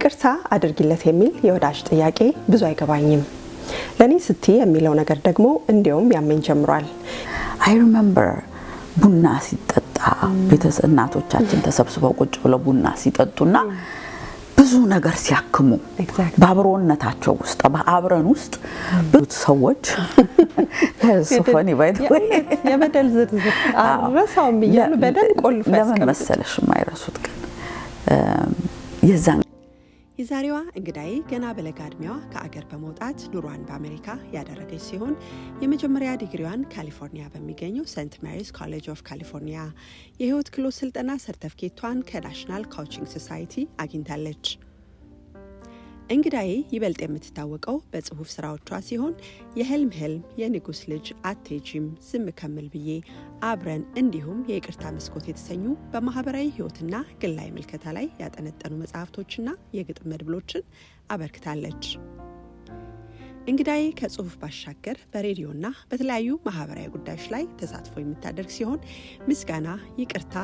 ይቅርታ አድርጊለት የሚል የወዳጅ ጥያቄ ብዙ አይገባኝም። ለኔ ስቲ የሚለው ነገር ደግሞ እንዲያውም ያመኝ ጀምሯል። I remember ቡና ሲጠጣ ቤተሰብ እናቶቻችን ተሰብስበው ቁጭ ብለው ቡና ሲጠጡና ብዙ ነገር ሲያክሙ ባብሮነታቸው ውስጥ በአብረን ውስጥ ብዙ ሰዎች ሶፋኒ ባይተው የበደል ዝርዝር አረሳውም ይያሉ በደል ቆልፈ ለምን መሰለሽ የማይረሱት ግን የዛሬዋ እንግዳይ ገና በለጋ እድሜዋ ከአገር በመውጣት ኑሯን በአሜሪካ ያደረገች ሲሆን የመጀመሪያ ዲግሪዋን ካሊፎርኒያ በሚገኘው ሴንት ሜሪስ ኮሌጅ ኦፍ ካሊፎርኒያ የህይወት ክህሎት ስልጠና ሰርቲፊኬቷን ከናሽናል ኮቺንግ ሶሳይቲ አግኝታለች። እንግዳይ ይበልጥ የምትታወቀው በጽሁፍ ስራዎቿ ሲሆን የህልም የንጉስ ልጅ አትሄጂም ዝም ከምል ብዬ አብረን እንዲሁም የይቅርታ መስኮት የተሰኙ በማህበራዊ ህይወትና ግላዊ ምልከታ ላይ ያጠነጠኑ መጽሐፍቶችና የግጥም መድብሎችን አበርክታለች። እንግዳይ ከጽሁፍ ባሻገር በሬዲዮና በተለያዩ ማህበራዊ ጉዳዮች ላይ ተሳትፎ የምታደርግ ሲሆን ምስጋና፣ ይቅርታ፣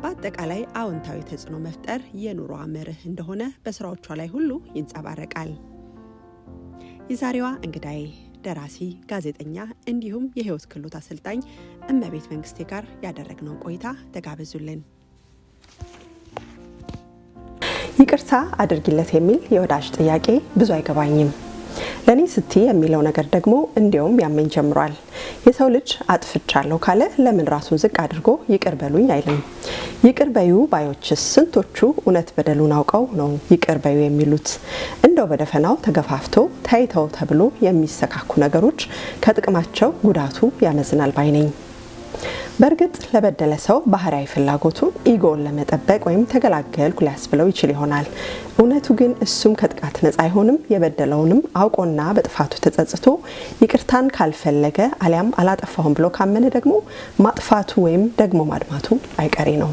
በአጠቃላይ አዎንታዊ ተጽዕኖ መፍጠር የኑሯ መርህ እንደሆነ በስራዎቿ ላይ ሁሉ ይንጸባረቃል። የዛሬዋ እንግዳይ ደራሲ፣ ጋዜጠኛ እንዲሁም የህይወት ክህሎት አሰልጣኝ እመቤት መንግስቴ ጋር ያደረግነው ቆይታ ተጋበዙልን። ይቅርታ አድርጊለት የሚል የወዳጅ ጥያቄ ብዙ አይገባኝም። ለኔ ስቲ የሚለው ነገር ደግሞ እንዲያውም ያመኝ ጀምሯል። የሰው ልጅ አጥፍቻለሁ ካለ ለምን ራሱን ዝቅ አድርጎ ይቅር በሉኝ አይልም? ይቅር በዩ ባዮችስ ስንቶቹ እውነት በደሉን አውቀው ነው ይቅር በዩ የሚሉት? እንደው በደፈናው ተገፋፍቶ ታይተው ተብሎ የሚሰካኩ ነገሮች ከጥቅማቸው ጉዳቱ ያመዝናል ባይ ነኝ። በእርግጥ ለበደለ ሰው ባህሪያዊ ፍላጎቱን ኢጎን ለመጠበቅ ወይም ተገላገልኩ ሊያስብለው ይችል ይሆናል። እውነቱ ግን እሱም ከጥቃት ነፃ አይሆንም። የበደለውንም አውቆና በጥፋቱ ተጸጽቶ ይቅርታን ካልፈለገ አሊያም አላጠፋሁም ብሎ ካመነ ደግሞ ማጥፋቱ ወይም ደግሞ ማድማቱ አይቀሬ ነው።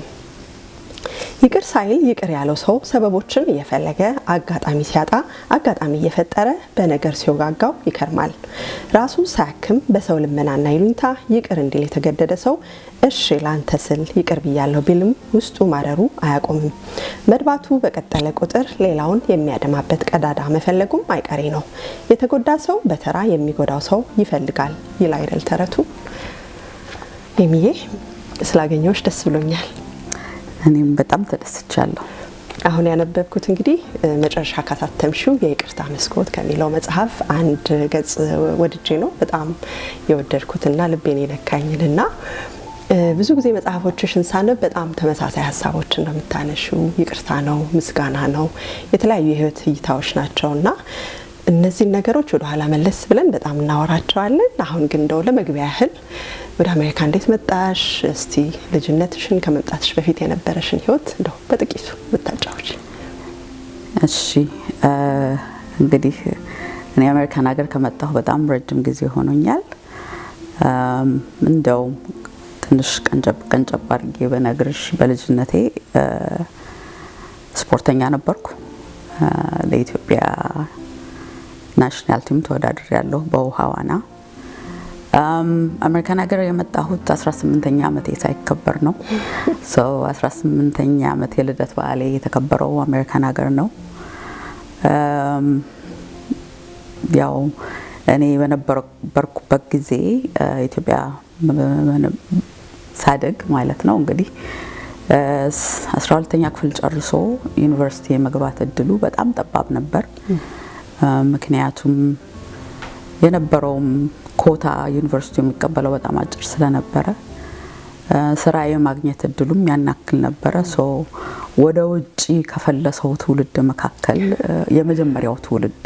ይቅር ሳይል ይቅር ያለው ሰው ሰበቦችን እየፈለገ አጋጣሚ ሲያጣ አጋጣሚ እየፈጠረ በነገር ሲወጋጋው ይከርማል። ራሱን ሳያክም በሰው ልመናና ይሉኝታ ይቅር እንዲል የተገደደ ሰው እሺ ላንተ ስል ይቅር ብያለሁ ቢልም ውስጡ ማረሩ አያቆምም። መድባቱ በቀጠለ ቁጥር ሌላውን የሚያደማበት ቀዳዳ መፈለጉም አይቀሬ ነው። የተጎዳ ሰው በተራ የሚጎዳው ሰው ይፈልጋል ይል አይደል ተረቱ? የሚዬ ስላገኘሁሽ ደስ ብሎኛል። እኔም በጣም ተደስቻለሁ። አሁን ያነበብኩት እንግዲህ መጨረሻ ካታተምሽው የይቅርታ መስኮት ከሚለው መጽሐፍ አንድ ገጽ ወድጄ ነው በጣም የወደድኩትና ልቤን የነካኝና ብዙ ጊዜ መጽሐፎችሽን ሳነብ በጣም ተመሳሳይ ሀሳቦችን ነው የምታነሺው። ይቅርታ ነው፣ ምስጋና ነው፣ የተለያዩ የህይወት እይታዎች ናቸውና እነዚህ ነገሮች ወደ ኋላ መለስ ብለን በጣም እናወራቸዋለን። አሁን ግን እንደው ለመግቢያ ያህል ወደ አሜሪካ እንዴት መጣሽ? እስቲ ልጅነትሽን ከመምጣትሽ በፊት የነበረሽን ህይወት እንደው በጥቂቱ ብታጫውቺ። እሺ እንግዲህ እኔ አሜሪካን ሀገር ከመጣሁ በጣም ረጅም ጊዜ ሆኖኛል። እንደው ትንሽ ቀንጨብ አድርጌ በነግርሽ በልጅነቴ ስፖርተኛ ነበርኩ። ለኢትዮጵያ ናሽናል ቲም ተወዳድሬያለሁ በውሃ ዋና። አሜሪካን ሀገር የመጣሁት 18ኛ ዓመቴ ሳይከበር ነው። 18ኛ ዓመት የልደት በዓሌ የተከበረው አሜሪካን ሀገር ነው። ያው እኔ በነበርኩበት ጊዜ ኢትዮጵያ ሳደግ ማለት ነው እንግዲህ 12ኛ ክፍል ጨርሶ ዩኒቨርሲቲ የመግባት እድሉ በጣም ጠባብ ነበር። ምክንያቱም የነበረውም ኮታ ዩኒቨርሲቲ የሚቀበለው በጣም አጭር ስለነበረ ስራ የማግኘት እድሉም ያናክል ነበረ። ወደ ውጪ ከፈለሰው ትውልድ መካከል የመጀመሪያው ትውልድ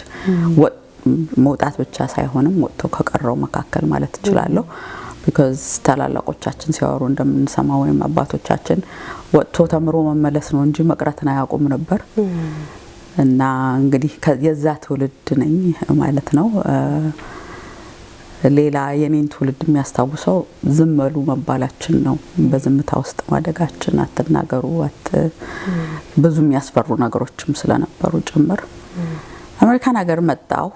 መውጣት ብቻ ሳይሆንም ወጥቶ ከቀረው መካከል ማለት እችላለሁ። because ታላላቆቻችን ሲያወሩ እንደምንሰማው ወይም አባቶቻችን ወጥቶ ተምሮ መመለስ ነው እንጂ መቅረትን አያውቁም ነበር። እና እንግዲህ የዛ ትውልድ ነኝ ማለት ነው። ሌላ የኔን ትውልድ የሚያስታውሰው ዝም በሉ መባላችን ነው። በዝምታ ውስጥ ማደጋችን፣ አትናገሩ፣ ብዙ የሚያስፈሩ ነገሮችም ስለነበሩ ጭምር አሜሪካን ሀገር መጣሁ።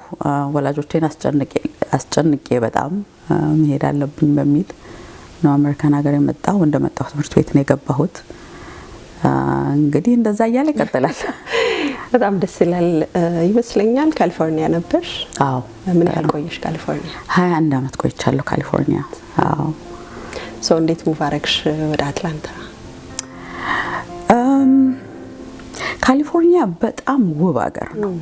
ወላጆቼን አስጨንቄ በጣም መሄድ አለብኝ በሚል ነው አሜሪካን ሀገር የመጣሁ። እንደመጣሁ ትምህርት ቤት ነው የገባሁት። እንግዲህ እንደዛ እያለ ይቀጥላል። በጣም ደስ ይላል ይመስለኛል። ካሊፎርኒያ ነበር? አዎ። ምን ያህል ቆየሽ ካሊፎርኒያ? 21 ዓመት ቆይቻለሁ ካሊፎርኒያ። አዎ። ሶ እንዴት ሙቭ አረግሽ ወደ አትላንታ? ካሊፎርኒያ በጣም ውብ ሀገር ነው።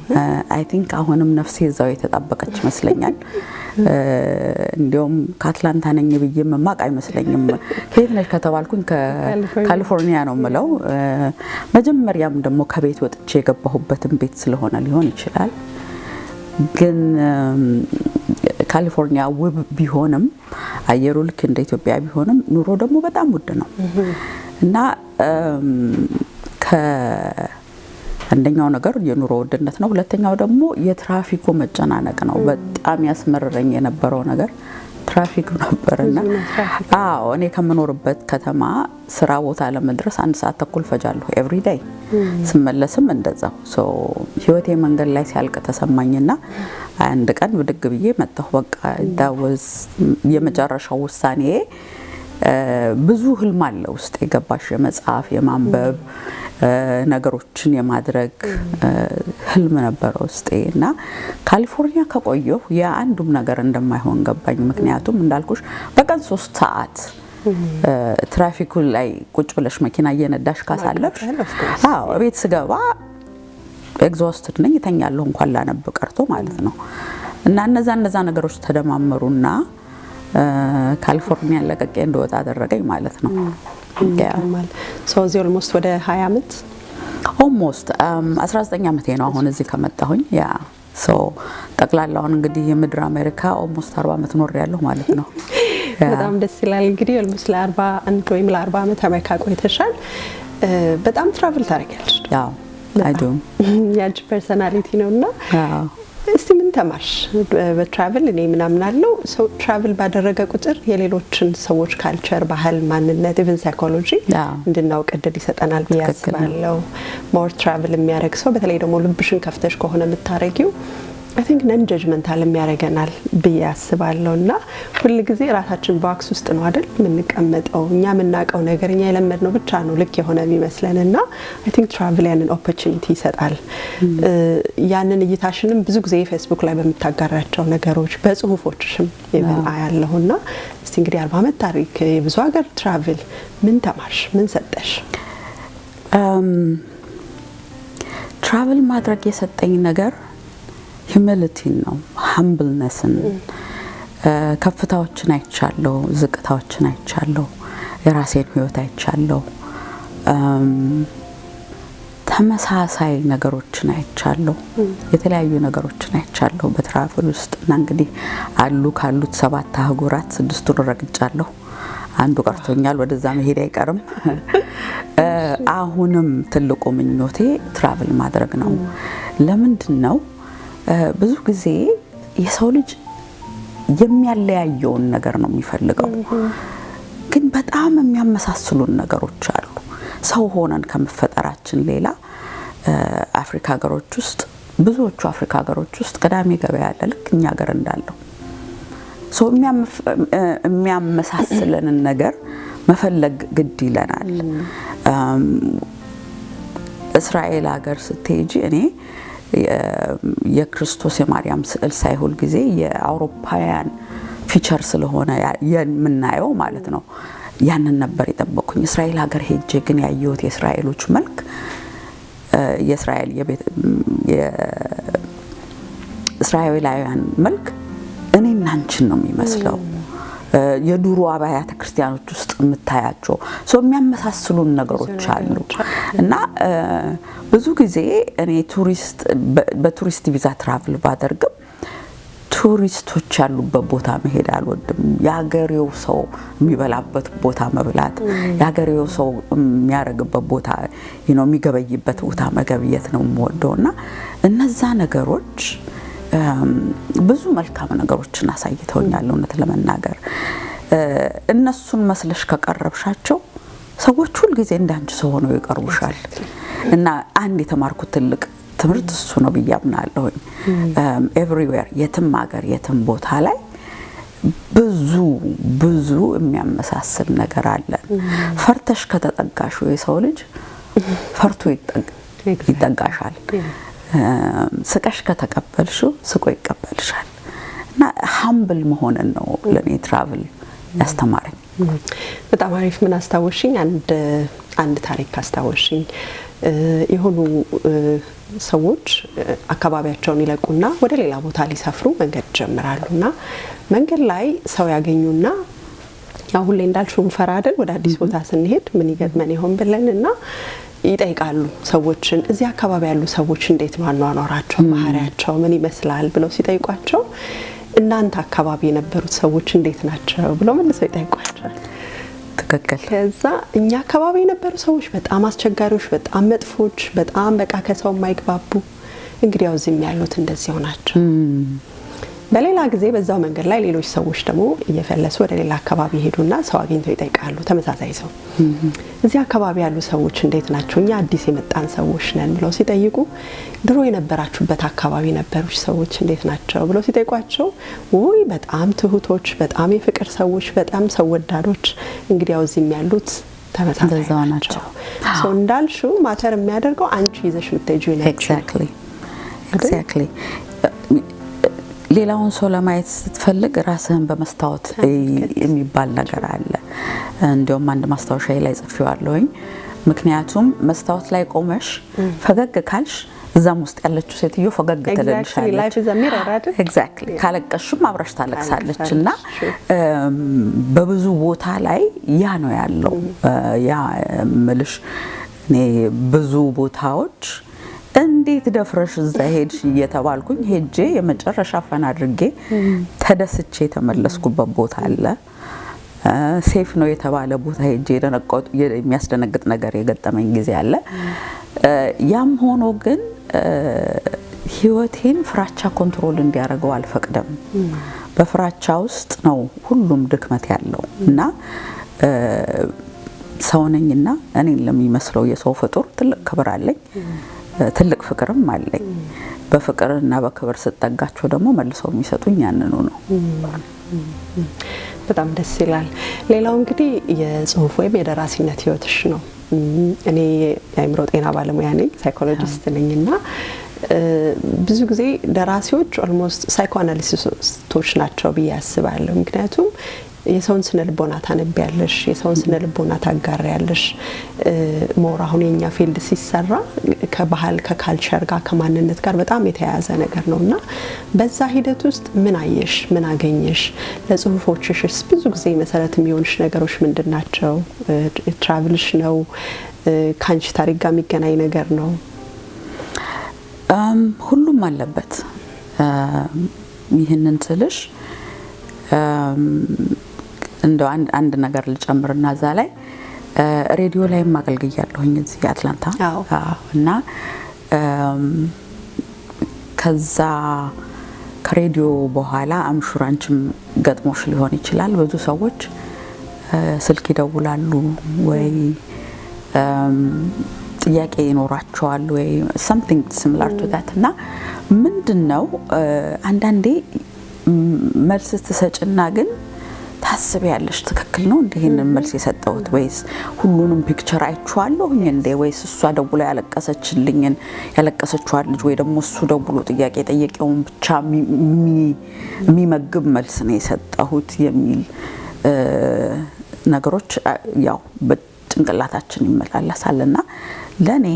አይ ቲንክ አሁንም ነፍሴ እዛው የተጣበቀች ይመስለኛል። እንዲያውም ከአትላንታ ነኝ ብዬ መማቅ አይመስለኝም። ከየት ነሽ ከተባልኩኝ ከካሊፎርኒያ ነው የምለው። መጀመሪያም ደግሞ ከቤት ወጥቼ የገባሁበትን ቤት ስለሆነ ሊሆን ይችላል። ግን ካሊፎርኒያ ውብ ቢሆንም አየሩ ልክ እንደ ኢትዮጵያ ቢሆንም ኑሮ ደግሞ በጣም ውድ ነው እና አንደኛው ነገር የኑሮ ውድነት ነው። ሁለተኛው ደግሞ የትራፊኩ መጨናነቅ ነው። በጣም ያስመረረኝ የነበረው ነገር ትራፊኩ ነበርና አዎ እኔ ከምኖርበት ከተማ ስራ ቦታ ለመድረስ 1 ሰዓት ተኩል ፈጃለሁ ኤቭሪ ዴይ። ስመለስም እንደዛው። ሶ ህይወቴ መንገድ ላይ ሲያልቅ ተሰማኝና አንድ ቀን ብድግ ብዬ መጣሁ። በቃ ዳወዝ የመጨረሻው ውሳኔ። ብዙ ህልም አለ ውስጥ የገባሽ የመጽሐፍ የማንበብ ነገሮችን የማድረግ ህልም ነበር ውስጤ እና ካሊፎርኒያ ከቆየሁ የአንዱም ነገር እንደማይሆን ገባኝ። ምክንያቱም እንዳልኩሽ በቀን 3 ሰዓት ትራፊኩ ላይ ቁጭ ብለሽ መኪና እየነዳሽ ካሳለፍሽ አዎ ቤት ስገባ ኤግዞስትድ ነኝ፣ እተኛለሁ እንኳን ላነብ ቀርቶ ማለት ነው። እና እነዛ ነገሮች ተደማመሩና ካሊፎርኒያ ለቀቄ እንደወጣ አደረገኝ ማለት ነው። ሶ እዚህ ኦልሞስት ወደ 20 ዓመት ኦልሞስት 19 ዓመቴ ነው አሁን እዚህ ከመጣሁኝ። ያ ሶ ጠቅላላውን እንግዲህ የምድር አሜሪካ ኦልሞስት 40 ዓመት ኖር ያለሁ ማለት ነው። በጣም ደስ ይላል። እንግዲህ ኦልሞስት ለ41 ወይም ለ40 ዓመት አሜሪካ ቆይተሻል። በጣም ትራቭል ታደርጊያለሽ? ያው አይዶም ያንቺ ፐርሰናሊቲ ነውና እስቲ ምን ተማርሽ በትራቭል? እኔ ምናምን አለው ሰው ትራቭል ባደረገ ቁጥር የሌሎችን ሰዎች ካልቸር፣ ባህል፣ ማንነት ኢቭን ሳይኮሎጂ እንድናውቅ እድል ይሰጠናል ብዬ አስባለሁ። ሞር ትራቭል የሚያደርግ ሰው በተለይ ደግሞ ልብሽን ከፍተሽ ከሆነ የምታረጊው አይ ቲንክ ነን ጀጅመንታል የሚያደርገናል ብዬ አስባለሁ። እና ሁሉ ጊዜ ራሳችን ባክስ ውስጥ ነው አይደል የምንቀመጠው። እኛ የምናውቀው ነገር እኛ የለመድነው ብቻ ነው ልክ የሆነ የሚመስለንና አይ ቲንክ ትራቭል ያንን ኦፖርቹኒቲ ይሰጣል። ያንን እይታሽንም ብዙ ጊዜ ፌስቡክ ላይ በምታጋራቸው ነገሮች በጽሁፎችሽም አያለሁና እስቲ እንግዲህ 40 ዓመት ታሪክ የብዙ ሀገር ትራቭል ምን ተማርሽ? ምን ሰጠሽ? ትራቭል ማድረግ የሰጠኝ ነገር ሂዩሚሊቲን ነው፣ ሃምብልነስን። ከፍታዎችን አይቻለሁ፣ ዝቅታዎችን አይቻለሁ፣ የራሴን ህይወት አይቻለሁ፣ ተመሳሳይ ነገሮችን አይቻለሁ፣ የተለያዩ ነገሮችን አይቻለሁ በትራቭል ውስጥ እና እንግዲህ ካሉት 7 አህጉራት 6ቱን ረግጫለሁ። አንዱ ቀርቶኛል፣ ወደዛ መሄድ አይቀርም። አሁንም ትልቁ ምኞቴ ትራቭል ማድረግ ነው። ለምንድን ነው? ብዙ ጊዜ የሰው ልጅ የሚያለያየውን ነገር ነው የሚፈልገው፣ ግን በጣም የሚያመሳስሉን ነገሮች አሉ። ሰው ሆነን ከመፈጠራችን ሌላ አፍሪካ ሀገሮች ውስጥ ብዙዎቹ አፍሪካ ሀገሮች ውስጥ ቅዳሜ ገበያ አለ ልክ እኛ ሀገር እንዳለው። ሰው የሚያመሳስለንን ነገር መፈለግ ግድ ይለናል። እስራኤል ሀገር ስትሄጂ እኔ የክርስቶስ የማርያም ስዕል ሳይሆን ጊዜ የአውሮፓውያን ፊቸር ስለሆነ የምናየው ማለት ነው ያንን ነበር የጠበቁኝ። እስራኤል ሀገር ሄጄ ግን ያየሁት የእስራኤሎች መልክ የእስራኤላውያን መልክ እኔና አንቺን ነው የሚመስለው። የዱሮ አብያተ ክርስቲያኖች ውስጥ የምታያቸው ሰው የሚያመሳስሉን ነገሮች አሉ እና ብዙ ጊዜ እኔ በቱሪስት ቪዛ ትራቭል ባደርግም ቱሪስቶች ያሉበት ቦታ መሄድ አልወድም። የሀገሬው ሰው የሚበላበት ቦታ መብላት፣ የሀገሬው ሰው የሚያረግበት ቦታ የሚገበይበት ቦታ መገብየት ነው የምወደውና እነዛ ነገሮች ብዙ መልካም ነገሮችን አሳይተውኛል። እውነት ለመናገር እነሱን መስለሽ ከቀረብሻቸው ሰዎች ሁሉ ጊዜ እንዳንቺ ሰው ሆነው ይቀርቡሻል እና አንድ የተማርኩት ትልቅ ትምህርት እሱ ነው ብዬ አምናለሁ። ኤቭሪዌር የትም ሀገር የትም ቦታ ላይ ብዙ የሚያመሳስል ነገር አለ። ፈርተሽ ከተጠጋሽው የሰው ልጅ ፈርቶ ይጠጋሻል። ስቀሽ ከተቀበልሽው ስቆ ይቀበልሻል። እና ሃምብል መሆንን ነው ለኔ ትራቭል ያስተማረኝ። በጣም አሪፍ። ምን አስታወሽኝ? አንድ ታሪክ አስታወሽኝ። የሆኑ ሰዎች አካባቢያቸውን ይለቁና ወደ ሌላ ቦታ ሊሰፍሩ መንገድ ጀምራሉና መንገድ ላይ ሰው ያገኙና ያው ሁሌ እንዳልሽው ፈራደን ወደ አዲስ ቦታ ስንሄድ ምን ይገጥመን ይሆን ብለንና ይጠይቃሉ ሰዎችን። እዚህ አካባቢ ያሉ ሰዎች እንዴት ነው አኗኗራቸው፣ ባህሪያቸው ምን ይመስላል ብለው ሲጠይቋቸው እናንተ አካባቢ የነበሩት ሰዎች እንዴት ናቸው ብለው መልሰው ይጠይቋቸዋል። ትክክል። ከዛ እኛ አካባቢ የነበሩ ሰዎች በጣም አስቸጋሪዎች፣ በጣም መጥፎች፣ በጣም በቃ ከሰው የማይግባቡ እንግዲህ ያው እዚህም ያሉት እንደዚህ ሆናቸው። በሌላ ጊዜ በዛው መንገድ ላይ ሌሎች ሰዎች ደግሞ እየፈለሱ ወደ ሌላ አካባቢ ሄዱና ሰው አግኝተው ይጠይቃሉ። ተመሳሳይ ሰው እዚህ አካባቢ ያሉ ሰዎች እንዴት ናቸው? እኛ አዲስ የመጣን ሰዎች ነን ብለው ሲጠይቁ ድሮ የነበራችሁበት አካባቢ ነበሩች ሰዎች እንዴት ናቸው ብለው ሲጠይቋቸው ውይ በጣም ትሁቶች፣ በጣም የፍቅር ሰዎች፣ በጣም ሰው ወዳዶች። እንግዲህ ያው እዚህም ያሉት ተመሳሳይ ናቸው። ሰው እንዳልሽው ማተር የሚያደርገው አንቺ ይዘሽ የምትሄጂው ነው። ኤግዛክትሊ። ሌላውን ሰው ለማየት ስትፈልግ ራስህን በመስታወት የሚባል ነገር አለ። እንደውም አንድ ማስታወሻዬ ላይ ጽፌዋለሁኝ። ምክንያቱም መስታወት ላይ ቆመሽ ፈገግ ካልሽ እዛም ውስጥ ያለችው ሴትዮ ፈገግ ትልልሻለች። ኤግዛክትሊ። ካለቀሽም አብራሽ ታለቅሳለች። እና በብዙ ቦታ ላይ ያ ነው ያለው። ያ ምልሽ እኔ ብዙ ቦታዎች እንዴት ደፍረሽ እዛ ሄድሽ እየተባልኩኝ ሄጄ የመጨረሻ ፈን አድርጌ ተደስቼ የተመለስኩበት ቦታ አለ። ሴፍ ነው የተባለ ቦታ ሄጄ የሚያስደነግጥ ነገር የገጠመኝ ጊዜ አለ። ያም ሆኖ ግን ህይወቴን ፍራቻ ኮንትሮል እንዲያደርገው አልፈቅድም። በፍራቻ ውስጥ ነው ሁሉም ድክመት ያለው እና ሰው ነኝና እኔን ለሚመስለው የሰው ፍጡር ትልቅ ክብር አለኝ፣ ትልቅ ፍቅርም አለኝ። በፍቅርና በክብር ስጠጋቸው ደግሞ መልሰው የሚሰጡኝ ያንኑ ነው። በጣም ደስ ይላል። ሌላው እንግዲህ የጽሁፍ ወይም የደራሲነት ህይወትሽ ነው። እኔ የአእምሮ ጤና ባለሙያ ነኝ፣ ሳይኮሎጂስት ነኝና ብዙ ጊዜ ደራሲዎች ኦልሞስት ሳይኮአናሊስቶች ናቸው ብዬ አስባለሁ። ምክንያቱም የሰውን ስነ ልቦና ታነቢያለሽ፣ የሰውን ስነ ልቦና ታጋሪያለሽ። ሞር አሁን የኛ ፊልድ ሲሰራ ከባህል ከካልቸር ጋር ከማንነት ጋር በጣም የተያያዘ ነገር ነውና በዛ ሂደት ውስጥ ምን አየሽ? ምን አገኘሽ? ለጽሁፎችሽስ ብዙ ጊዜ መሰረት የሚሆንሽ ነገሮች ምንድናቸው? ትራቭልሽ ነው? ካንቺ ታሪክ ጋር የሚገናኝ ነገር ነው? ሁሉም አለበት። ይህንን ስልሽ እንደው አንድ ነገር ልጨምርና እዛ ላይ ሬዲዮ ላይ ማገልግያለሁኝ እዚህ አትላንታ። እና ከዛ ከሬዲዮ በኋላ አምሹራንችም ገጥሞሽ ሊሆን ይችላል። ብዙ ሰዎች ስልክ ይደውላሉ ወይ ጥያቄ ይኖራቸዋል ወይ something similar to that። እና ምንድነው አንዳንዴ መልስ ትሰጭና ግን ታስቢያለሽ ትክክል ነው እንዴ ይሄንን መልስ የሰጠሁት ወይስ ሁሉንም ፒክቸር አይቻለሁኝ እንዴ ወይስ እሷ ደውላ ያለቀሰችልኝን ያለቀሰችዋል ልጅ ወይ ደግሞ እሱ ደውሎ ጥያቄ ጠየቀውን ብቻ የሚመግብ መልስ ነው የሰጠሁት የሚል ነገሮች ያው በጭንቅላታችን ይመላለሳልና ለኔ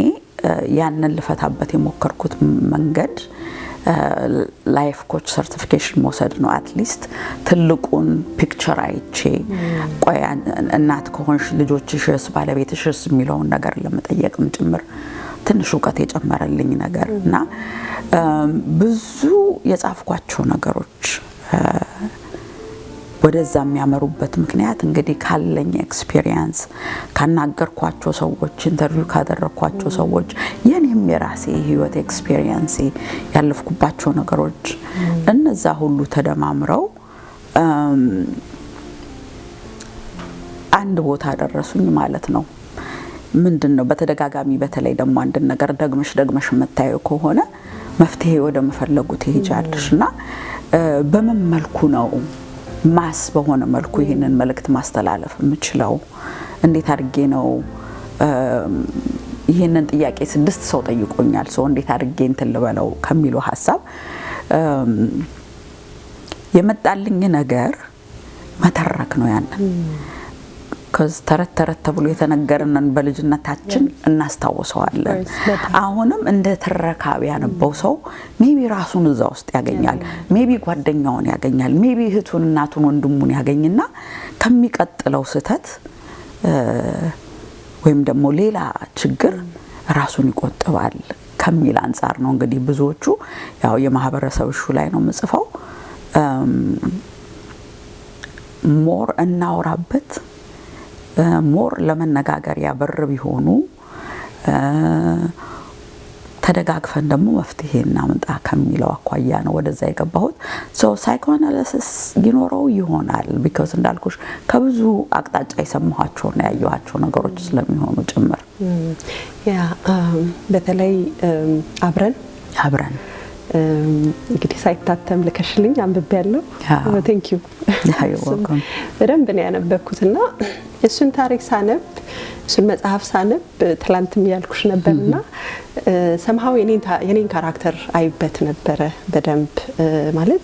ያንን ልፈታበት የሞከርኩት መንገድ ላይፍ ኮች ሰርቲፊኬሽን መውሰድ ነው። አትሊስት ትልቁን ፒክቸር አይቼ ቆይ እናት ከሆንሽ ልጆችሽስ ባለቤትሽስ የሚለውን ነገር ለመጠየቅም ጭምር ትንሽ እውቀት የጨመረልኝ ነገር እና ብዙ የጻፍኳቸው ነገሮች ወደዛ የሚያመሩበት ምክንያት እንግዲህ ካለኝ ኤክስፒሪየንስ ካናገርኳቸው ሰዎች ኢንተርቪው ካደረኳቸው ሰዎች የኔም የራሴ ህይወት ኤክስፒሪየንስ ያለፍኩባቸው ነገሮች እነዛ ሁሉ ተደማምረው አንድ ቦታ ደረሱኝ ማለት ነው። ምንድነው በተደጋጋሚ በተለይ ደግሞ አንድ ነገር ደግመሽ መታየው ከሆነ መፍትሄ ወደ መፈለጉ ትሄጃለሽና በምን መልኩ ነው ማስ በሆነ መልኩ ይሄንን መልእክት ማስተላለፍ የምችለው? እንዴት አድርጌ ነው ይሄንን ጥያቄ 6 ሰው ጠይቆኛል። ሰው እንዴት አድርጌ እንትን ልበለው ከሚሉ ሐሳብ የመጣልኝ ነገር መተረክ ነው። ያንን ተረት ተብሎ የተነገረንን በልጅነታችን እናስታውሰዋለን። አሁንም እንደ ተረካቢ ያነበው ሰው ሜቢ ራሱን እዛ ውስጥ ያገኛል፣ ሜቢ ጓደኛውን ያገኛል፣ ሜቢ እህቱን፣ እናቱን፣ ወንድሙን ያገኝና ከሚቀጥለው ስህተት ወይም ደግሞ ሌላ ችግር ራሱን ይቆጥባል ከሚል አንፃር ነው እንግዲህ ብዙዎቹ ያው የማህበረሰብ እሹ ላይ ነው የምጽፈው። ሞር እናወራበት፣ ሞር ለመነጋገሪያ በር ቢሆኑ፣ ተደጋግፈን ደግሞ መፍትሄ እናምጣ ከሚለው አኳያ ነው ወደዛ የገባሁት። ሳይኮአናሊሲስ ይኖረው ይሆናል ቢኮዝ እንዳልኩሽ ከብዙ አቅጣጫ የሰማኋቸውና ያየኋቸው ነገሮች ስለሚሆኑ ጭምር። በተለይ አብረን እንግዲህ ሳይታተም ልከሽልኝ አንብቤያለሁ። ቴንክ ዩ በደንብ ነው ያነበብኩትና እሱን ታሪክ ሳነብ እሱን መጽሐፍ ሳነብ ትላንትም ያልኩሽ ነበርና ሰምሃው የኔን ካራክተር አይበት ነበረ በደንብ ማለት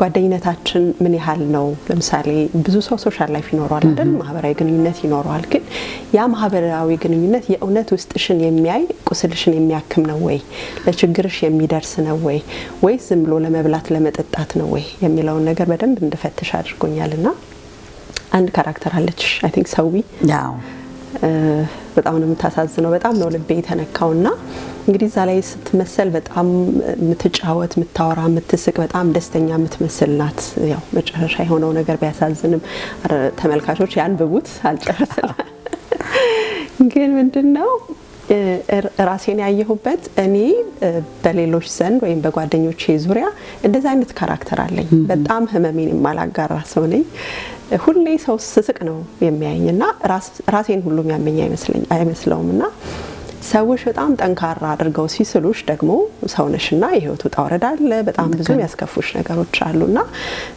ጓደኝነታችን ምን ያህል ነው። ለምሳሌ ብዙ ሰው ሶሻል ላይፍ ይኖረዋል አይደል? ማህበራዊ ግንኙነት ይኖረዋል። ግን ያ ማህበራዊ ግንኙነት የእውነት ውስጥሽን የሚያይ ቁስልሽን የሚያክም ነው ወይ? ለችግርሽ የሚደርስ ነው ወይ? ወይስ ዝም ብሎ ለመብላት ለመጠጣት ነው ወይ የሚለውን ነገር በደንብ እንድፈትሽ አድርጎኛልና አንድ ካራክተር አለች አይ ቲንክ ሰዊ በጣም ነው የምታሳዝነው። በጣም ነው ልቤ የተነካውና እንግዲህ እዛ ላይ ስትመሰል በጣም የምትጫወት፣ የምታወራ፣ የምትስቅ በጣም ደስተኛ የምትመስል ናት። ያው መጨረሻ የሆነው ነገር ቢያሳዝንም ተመልካቾች ያንብቡት፣ አልጨረሰም። ግን ምንድነው ራሴን ያየሁበት እኔ በሌሎች ዘንድ ወይም በጓደኞቼ ዙሪያ እንደዛ አይነት ካራክተር አለኝ። በጣም ህመሜን የማላጋራ ሰው ነኝ። ሁሌ ሰው ስስቅ ነው የሚያየኝና ራሴን ሁሉ የሚያመኝ አይመስለውምና ሰዎች በጣም ጠንካራ አድርገው ሲስሉሽ ደግሞ ሰውነሽና የህይወቱ ጣውረድ አለ። በጣም ብዙ የሚያስከፉሽ ነገሮች አሉና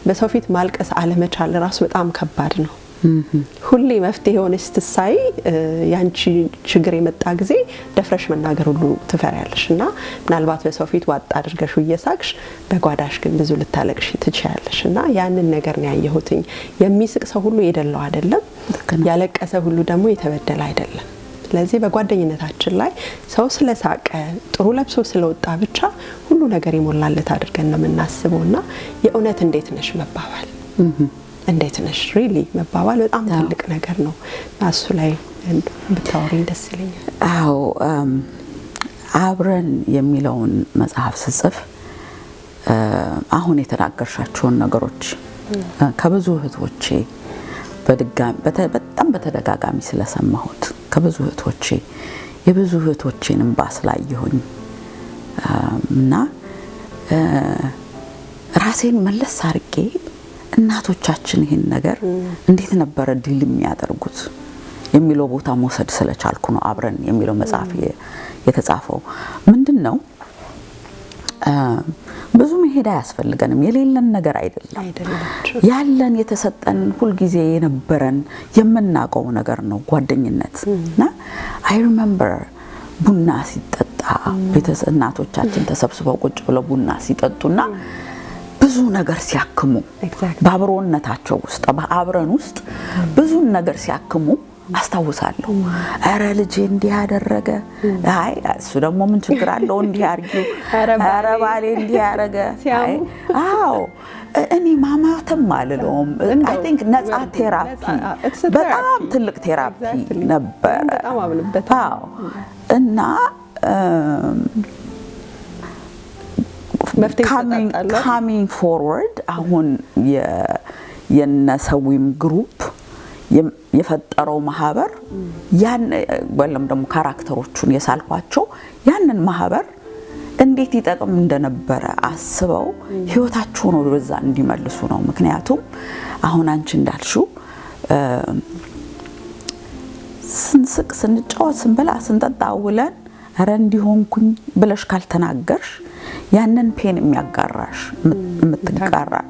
በሰው ፊት ማልቀስ አለመቻል ራሱ በጣም ከባድ ነው። ሁሌ መፍትሄ ሆነሽ ትሳይ ያንቺ ችግር የመጣ ጊዜ ደፍረሽ መናገር ሁሉ ትፈሪያለሽና ምናልባት በሰው ፊት ዋጣ አድርገሽ እየሳቅሽ በጓዳሽ ግን ብዙ ልታለቅሽ ትችያለሽና ያንን ነገር ነው ያየሁትኝ። የሚስቅ ሰው ሁሉ የደለው አይደለም፣ ያለቀሰ ሁሉ ደግሞ የተበደለ አይደለም። ስለዚህ በጓደኝነታችን ላይ ሰው ስለሳቀ ጥሩ ለብሶ ስለወጣ ብቻ ሁሉ ነገር ይሞላለት አድርገን ነው የምናስበውና የእውነት እንዴት ነሽ መባባል እንዴት ነሽ ሪሊ መባባል በጣም ትልቅ ነገር ነው። እሱ ላይ ብታወሪኝ ደስ ይለኛል። አዎ አብረን የሚለውን መጽሐፍ ስጽፍ አሁን የተናገርሻቸውን ነገሮች ከብዙ እህቶቼ በጣም በተደጋጋሚ ስለሰማሁት ከብዙ እህቶቼ የብዙ እህቶቼንም ባስላየሁኝ እና ራሴን መለስ አርጌ እናቶቻችን ይሄን ነገር እንዴት ነበር ዲል የሚያደርጉት የሚለው ቦታ መውሰድ ስለቻልኩ ነው አብረን የሚለው መጽሐፍ የተጻፈው። ምንድነው ብዙ መሄድ አያስፈልገንም፣ የሌለን ነገር አይደለም ያለን የተሰጠን ሁሉ ጊዜ የነበረን የምናቀው ነገር ነው ጓደኝነት። እና አይ ሪሜምበር ቡና ሲጠጣ እናቶቻችን ተሰብስበው ቁጭ ብለው ቡና ሲጠጡና ብዙ ነገር ሲያክሙ በአብሮነታቸው ውስጥ በአብረን ውስጥ ብዙ ነገር ሲያክሙ አስታውሳለሁ። አረ ልጄ እንዲህ ያደረገ አይ እሱ ደግሞ ምን ችግር አለው እንዲህ አርጊው፣ አረ ባሌ እንዲህ ያደረገ አይ አዎ እኔ ማማተም አልለውም። አይ ቲንክ ነፃ ቴራፒ በጣም ትልቅ ቴራፒ ነበር። በጣም አምንበታለሁ። እና coming forward አሁን የነሰዊም ግሩፕ የፈጠረው ማህበር ያን ወለም ደግሞ ካራክተሮቹን የሳልኳቸው ያንን ማህበር እንዴት ይጠቅም እንደነበረ አስበው ህይወታቸውን ወደዛ እንዲመልሱ ነው። ምክንያቱም አሁን አንቺ እንዳልሽው ስንስቅ ስንጫወት ስንበላ ስንጠጣ ውለን አረ እንዲሆንኩኝ ብለሽ ካልተናገርሽ ያንን ፔን የሚያጋራሽ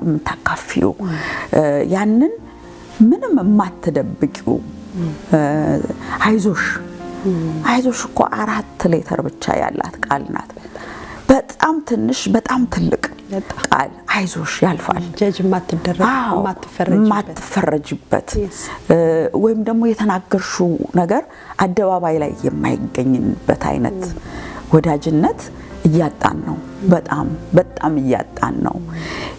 የምታካፊው ያንን ምንም የማትደብቂው አይዞሽ አይዞሽ እኮ 4 ሌተር ብቻ ያላት ቃል ናት። በጣም ትንሽ በጣም ትልቅ ቃል አይዞሽ ያልፋል። ጀጅ ማትፈረጅበት ወይም ደግሞ የተናገርሽው ነገር አደባባይ ላይ የማይገኝበት አይነት ወዳጅነት እያጣን ነው። በጣም እያጣን ነው።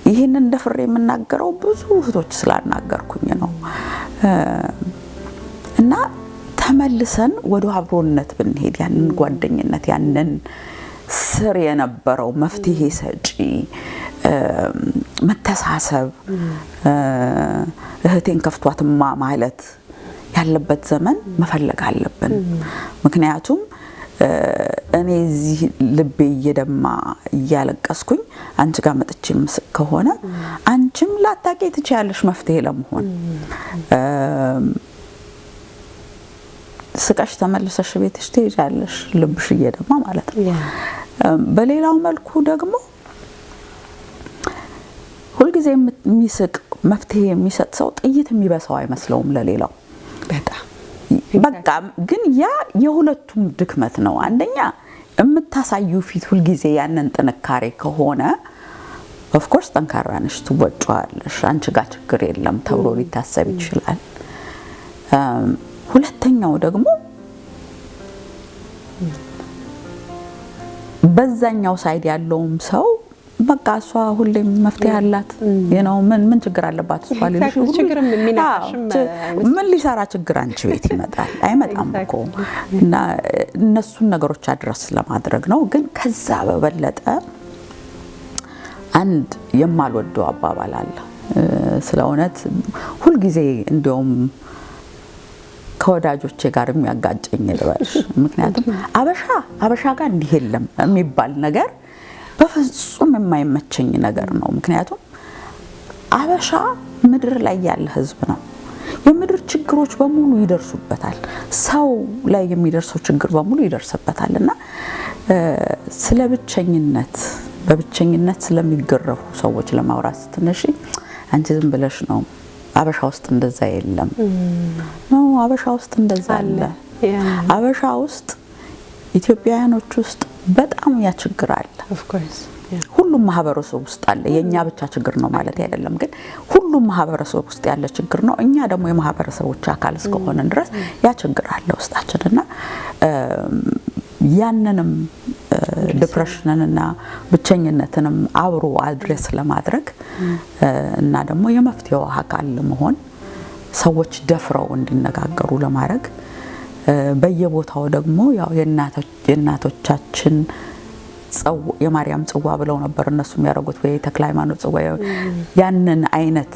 ይሄንን እንደፍሬ የምናገረው ብዙ እህቶች ስላናገርኩኝ ነው። እና ተመልሰን ወደ አብሮነት ብንሄድ ያንን ጓደኝነት ያንን ስር የነበረው መፍትሄ ሰጪ መተሳሰብ እህቴን ከፍቷትማ ማለት ያለበት ዘመን መፈለግ አለብን። ምክንያቱም እኔ እዚህ ልቤ እየደማ እያለቀስኩኝ አንቺ ጋር መጥቼ ምስክ ከሆነ አንቺም ላታቂ ትችያለሽ መፍትሄ ለመሆን ስቃሽ ተመልሰሽ ቤትሽ ትሄጃለሽ ልብሽ እየደማ ማለት ነው። በሌላው መልኩ ደግሞ ሁልጊዜ የሚስቅ መፍትሄ የሚሰጥ ሰው ጥይት የሚበሳው አይመስለውም ለሌላው በቃ ግን ያ የሁለቱም ድክመት ነው። አንደኛ የምታሳዩ ፊት ሁልጊዜ ያንን ጥንካሬ ከሆነ ኦፍ ኮርስ ጠንካራ ነሽ ትወጪዋለሽ አንቺ ጋር ችግር የለም ተብሎ ሊታሰብ ይችላል። ሁለተኛው ደግሞ በዛኛው ሳይድ ያለውም ሰው በቃ እሷ ሁሌም መፍትሄ አላት ምን ችግር አለባት እሷ ሊልሽ ችግርም የሚናሽም ምን ሊሰራ ችግር አንቺ ቤት ይመጣል አይመጣም እኮ እና እነሱን ነገሮች አድረስ ለማድረግ ነው። ግን ከዛ በበለጠ አንድ የማልወደው አባባል አለ ስለ እውነት ሁልጊዜ እንደውም ከወዳጆቼ ጋር የሚያጋጨኝ ልበልሽ። ምክንያቱም አበሻ ጋር እንዲህ የለም የሚባል ነገር በፍጹም የማይመቸኝ ነገር ነው። ምክንያቱም አበሻ ምድር ላይ ያለ ህዝብ ነው። የምድር ችግሮች በሙሉ ይደርሱበታል። ሰው ላይ የሚደርሰው ችግር በሙሉ ይደርስበታልና ስለ ብቸኝነት በብቸኝነት ስለሚገረፉ ሰዎች ለማውራት ስትነሺ አንቺ ዝም ብለሽ ነው አበሻ ውስጥ እንደዛ የለም ነው አበሻ ውስጥ እንደዛ አለ። አበሻ ውስጥ ኢትዮጵያውያኖች ውስጥ በጣም ያችግር አለ። ኦፍ ኮርስ ሁሉም ማህበረሰብ ውስጥ አለ። የኛ ብቻ ችግር ነው ማለት አይደለም፣ ግን ሁሉም ማህበረሰብ ውስጥ ያለ ችግር ነው። እኛ ደግሞ የማህበረሰቦች አካል እስከሆነ ድረስ ያ ችግር አለ ውስጣችንና ያንንም ዲፕሬሽንንና ብቸኝነትንም አብሮ አድሬስ ለማድረግ እና ደግሞ የመፍትሄው አካል ለመሆን ሰዎች ደፍረው እንዲነጋገሩ ለማድረግ በየቦታው ደግሞ ያው የእናቶቻችን የማርያም ጽዋ ብለው ነበር እነሱ የሚያደርጉት ወይ ተክለ ሃይማኖት ጽዋ ያንን አይነት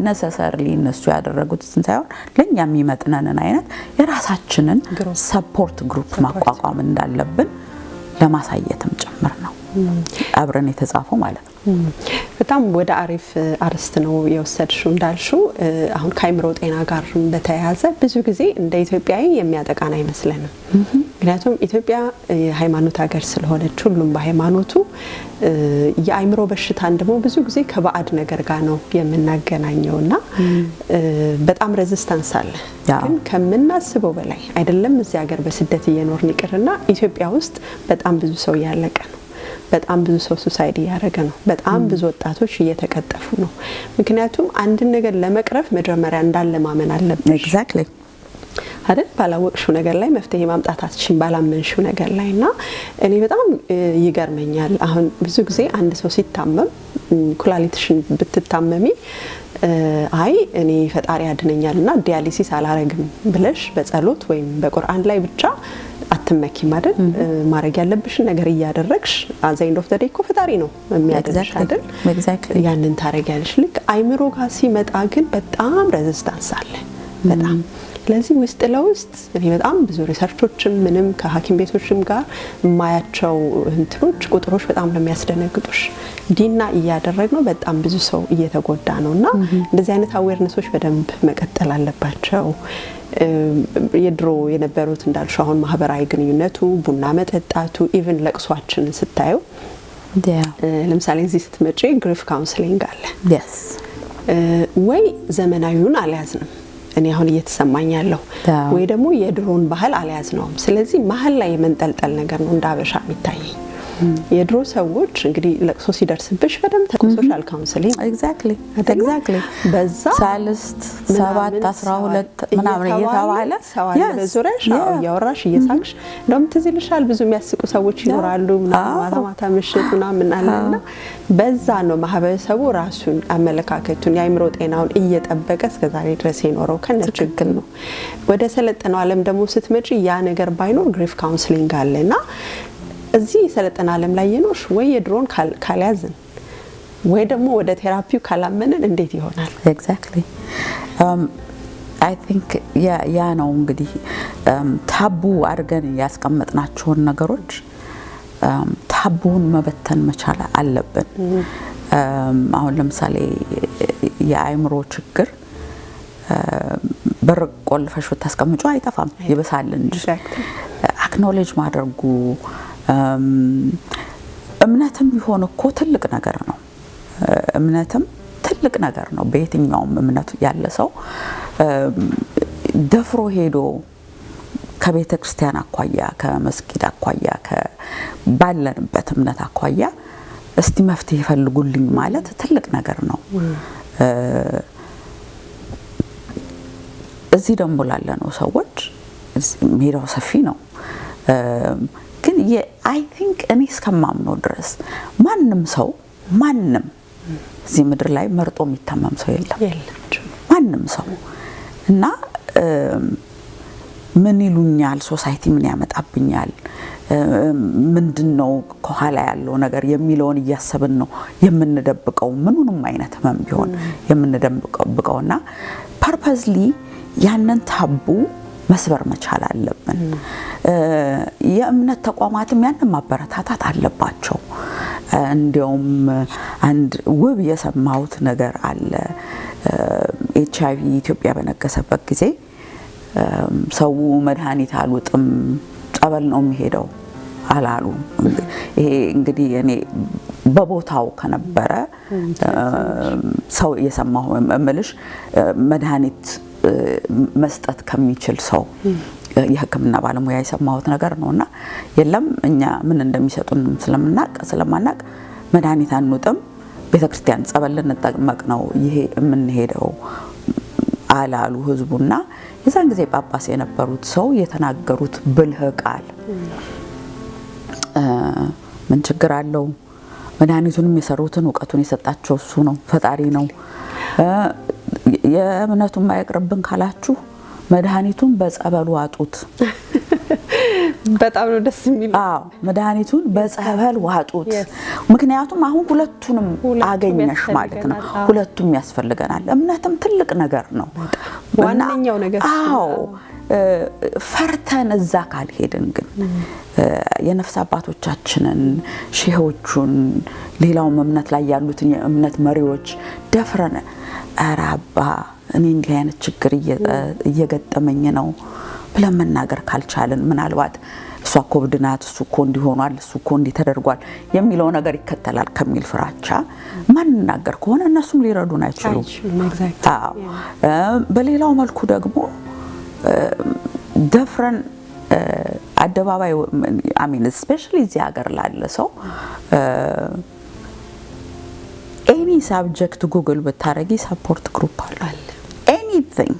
necessarily እነሱ ያደረጉት ሳይሆን ለኛ የሚመጥነንን አይነት የራሳችንን ሰፖርት ግሩፕ ማቋቋም እንዳለብን ለማሳየትም ጭምር ነው አብረን የተጻፈው ማለት ነው። በጣም ወደ አሪፍ አርስት ነው የወሰድሽው እንዳልሽው አሁን ከአይምሮ ጤና ጋር በተያያዘ ብዙ ጊዜ እንደ ኢትዮጵያዊ የሚያጠቃን አይመስለንም። ምክንያቱም ኢትዮጵያ የሃይማኖት ሀገር ስለሆነች ሁሉም በሃይማኖቱ የአይምሮ በሽታን ደግሞ ብዙ ጊዜ ከባዕድ ነገር ጋር ነው የምናገናኘውና በጣም ሬዚስታንስ አለ። ግን ከምናስበው በላይ አይደለም እዚህ ሀገር በስደት እየኖርን ይቅርና ኢትዮጵያ ውስጥ በጣም ብዙ ሰው ያለቀ ነው። በጣም ብዙ ሰው ሱሳይድ ያደረገ ነው። በጣም ብዙ ወጣቶች እየተቀጠፉ ነው። ምክንያቱም አንድ ነገር ለመቅረፍ መጀመሪያ እንዳለ ማመን አለብሽ። ኤግዛክትሊ አይደል? ባላወቅሽው ነገር ላይ መፍትሄ ማምጣት አትችይም ባላመንሽው ነገር ላይና እኔ በጣም ይገርመኛል። አሁን ብዙ ጊዜ አንድ ሰው ሲታመም ኩላሊትሽን ብትታመሚ አይ እኔ ፈጣሪ ያድነኛልና ዲያሊሲስ አላረግም ብለሽ በጸሎት ወይም በቁርአን ላይ ብቻ አትመኪ ማለት ማረግ ያለብሽ ነገር እያደረግሽ አዛይንድ ኦፍ ዘ ዴይ ፈጣሪ ነው የሚያደርግሽ አይደል? ያንን ታረጋለሽ። ልክ አይምሮ ጋር ሲመጣ ግን በጣም ሬዚስታንስ አለ በጣም። ስለዚህ ውስጥ ለውስጥ እኔ በጣም ብዙ ሪሰርቾችም ምንም ከሐኪም ቤቶችም ጋር ማያቸው እንትኖች ቁጥሮች በጣም ለሚያስደነግጡሽ ዲና እያደረግነው በጣም ብዙ ሰው እየተጎዳ ነውና እንደዚህ አይነት አዌርነሶች በደንብ መቀጠል አለባቸው። የድሮ የነበሩት እንዳልሽ አሁን ማህበራዊ ግንኙነቱ ቡና መጠጣቱ ኢቭን ለቅሷችን ስታዩ ለምሳሌ እዚህ ስትመጪ ግሪፍ ካውንስሊንግ አለ ወይ ዘመናዊውን አልያዝንም እኔ አሁን እየተሰማኝ ያለው ወይ ደግሞ የድሮን ባህል አልያዝነውም። ስለዚህ መሀል ላይ የመንጠልጠል ነገር ነው እንደ አበሻ የሚታየኝ። የድሮ ሰዎች እንግዲህ ለቅሶ ሲደርስብሽ በደንብ ሶሻል ካውንስሊንግ ኤግዛክትሊ በዛ ሳልስት 7 12 ምናምን እየተባለ በዙሪያሽ ያወራሽ እየሳቅሽ እንደውም ትዝ ይልሻል ብዙ የሚያስቁ ሰዎች ይኖራሉ ምናምን ማታ ምሽት ምናምን አለና በዛ ነው ማህበረሰቡ ራሱን አመለካከቱን የአይምሮ ጤናውን እየጠበቀ እስከዛሬ ድረስ የኖረው ከነችግር ነው። ወደ ሰለጠነው ዓለም ደግሞ ስትመጪ ያ ነገር ባይኖር ግሪፍ ካውንስሊንግ አለና እዚህ የሰለጠነ ዓለም ላይ የኖርሽ ወይ የድሮን ካልያዝን ወይ ደግሞ ወደ ቴራፒው ካላመንን እንዴት ይሆናል? ኤግዛክትሊ አይ ቲንክ ያ ነው እንግዲህ ታቡ አድርገን ያስቀመጥናቸውን ነገሮች ታቡን መበተን መቻል አለብን። አሁን ለምሳሌ የአይምሮ ችግር በር ቆልፈሽ ብታስቀምጪው አይጠፋም፣ ይበሳል እንጂ አክኖሌጅ ማድረጉ እምነትም ቢሆን እኮ ትልቅ ነገር ነው። እምነትም ትልቅ ነገር ነው። በየትኛውም እምነት ያለ ሰው ደፍሮ ሄዶ ከቤተ ክርስቲያን አኳያ ከመስጊድ አኳያ ባለንበት እምነት አኳያ እስቲ መፍትሄ ይፈልጉልኝ ማለት ትልቅ ነገር ነው። እዚህ ደግሞ ላለነው ሰዎች ሜዳው ሰፊ ነው። ግን አይ ቲንክ እኔ እስከማምነው ድረስ ማንም ሰው እዚህ ምድር ላይ መርጦ የሚታመም ሰው የለም ማንም ሰው እና ምን ይሉኛል ሶሳይቲ ምን ያመጣብኛል ምንድነው ከኋላ ያለው ነገር የሚለውን እያሰብን ነው የምንደብቀው። ምኑንም አይነት ህመም ቢሆን የምንደብቀውና ፐርፐዝሊ ያንን ታቡ መስበር መቻል አለብን። የእምነት ተቋማትም ያንን ማበረታታት አለባቸው። እንዲያውም አንድ ውብ የሰማሁት ነገር አለ። ኤችአይቪ ኢትዮጵያ በነገሰበት ጊዜ ሰው መድኃኒት አልውጥም ጸበል ነው የሚሄደው አላሉ። ይሄ እንግዲህ እኔ በቦታው ከነበረ ሰው የሰማሁ እምልሽ መድኃኒት መስጠት ከሚችል ሰው የሕክምና ባለሙያ የሰማሁት ነገር ነውና የለም እኛ ምን እንደሚሰጡን ስለማናቅ መድኃኒት አንውጥም ቤተክርስቲያን ጸበል ልንጠመቅ ነው ይሄ የምንሄደው አላሉ ህዝቡና የዛን ጊዜ ጳጳስ የነበሩት ሰው የተናገሩት ብልህ ቃል ምን ችግር አለው? መድኃኒቱንም የሰሩትን ዕውቀቱን የሰጣቸው እሱ ነው፣ ፈጣሪ ነው። የእምነቱን ማይቅርብን ካላችሁ መድኃኒቱን በጸበሉ ዋጡት። በጣም ነው ደስ የሚል። አዎ መድኃኒቱን በጸበል ዋጡት። ምክንያቱም አሁን ሁለቱንም አገኘሽ ማለት ነው። ሁለቱም ያስፈልገናል። እምነትም ትልቅ ነገር ነው። ዋነኛው ነገር አዎ ፈርተን እዛ ካልሄድን ግን የነፍስ አባቶቻችንን ሼሆቹን ሌላው እምነት ላይ ያሉትን የእምነት መሪዎች ደፍረን አራባ እኔ እንዲህ አይነት ችግር እየገጠመኝ ነው ብለን መናገር ካልቻለን ምናልባት እሷ እኮ ብድናት እሱ እኮ እንዲሆኗል እሱ እኮ እንዲተደርጓል የሚለው ነገር ይከተላል ከሚል ፍራቻ ማንናገር ከሆነ እነሱም ሊረዱን አይችሉም። በሌላው መልኩ ደግሞ ደፍረን አደባባይ አሚን ስፔሻሊ እዚህ ሀገር ላለ ሰው ኤኒ ሳብጀክት ጉግል ብታረጊ ሰፖርት ግሩፕ አለ ኤኒቲንግ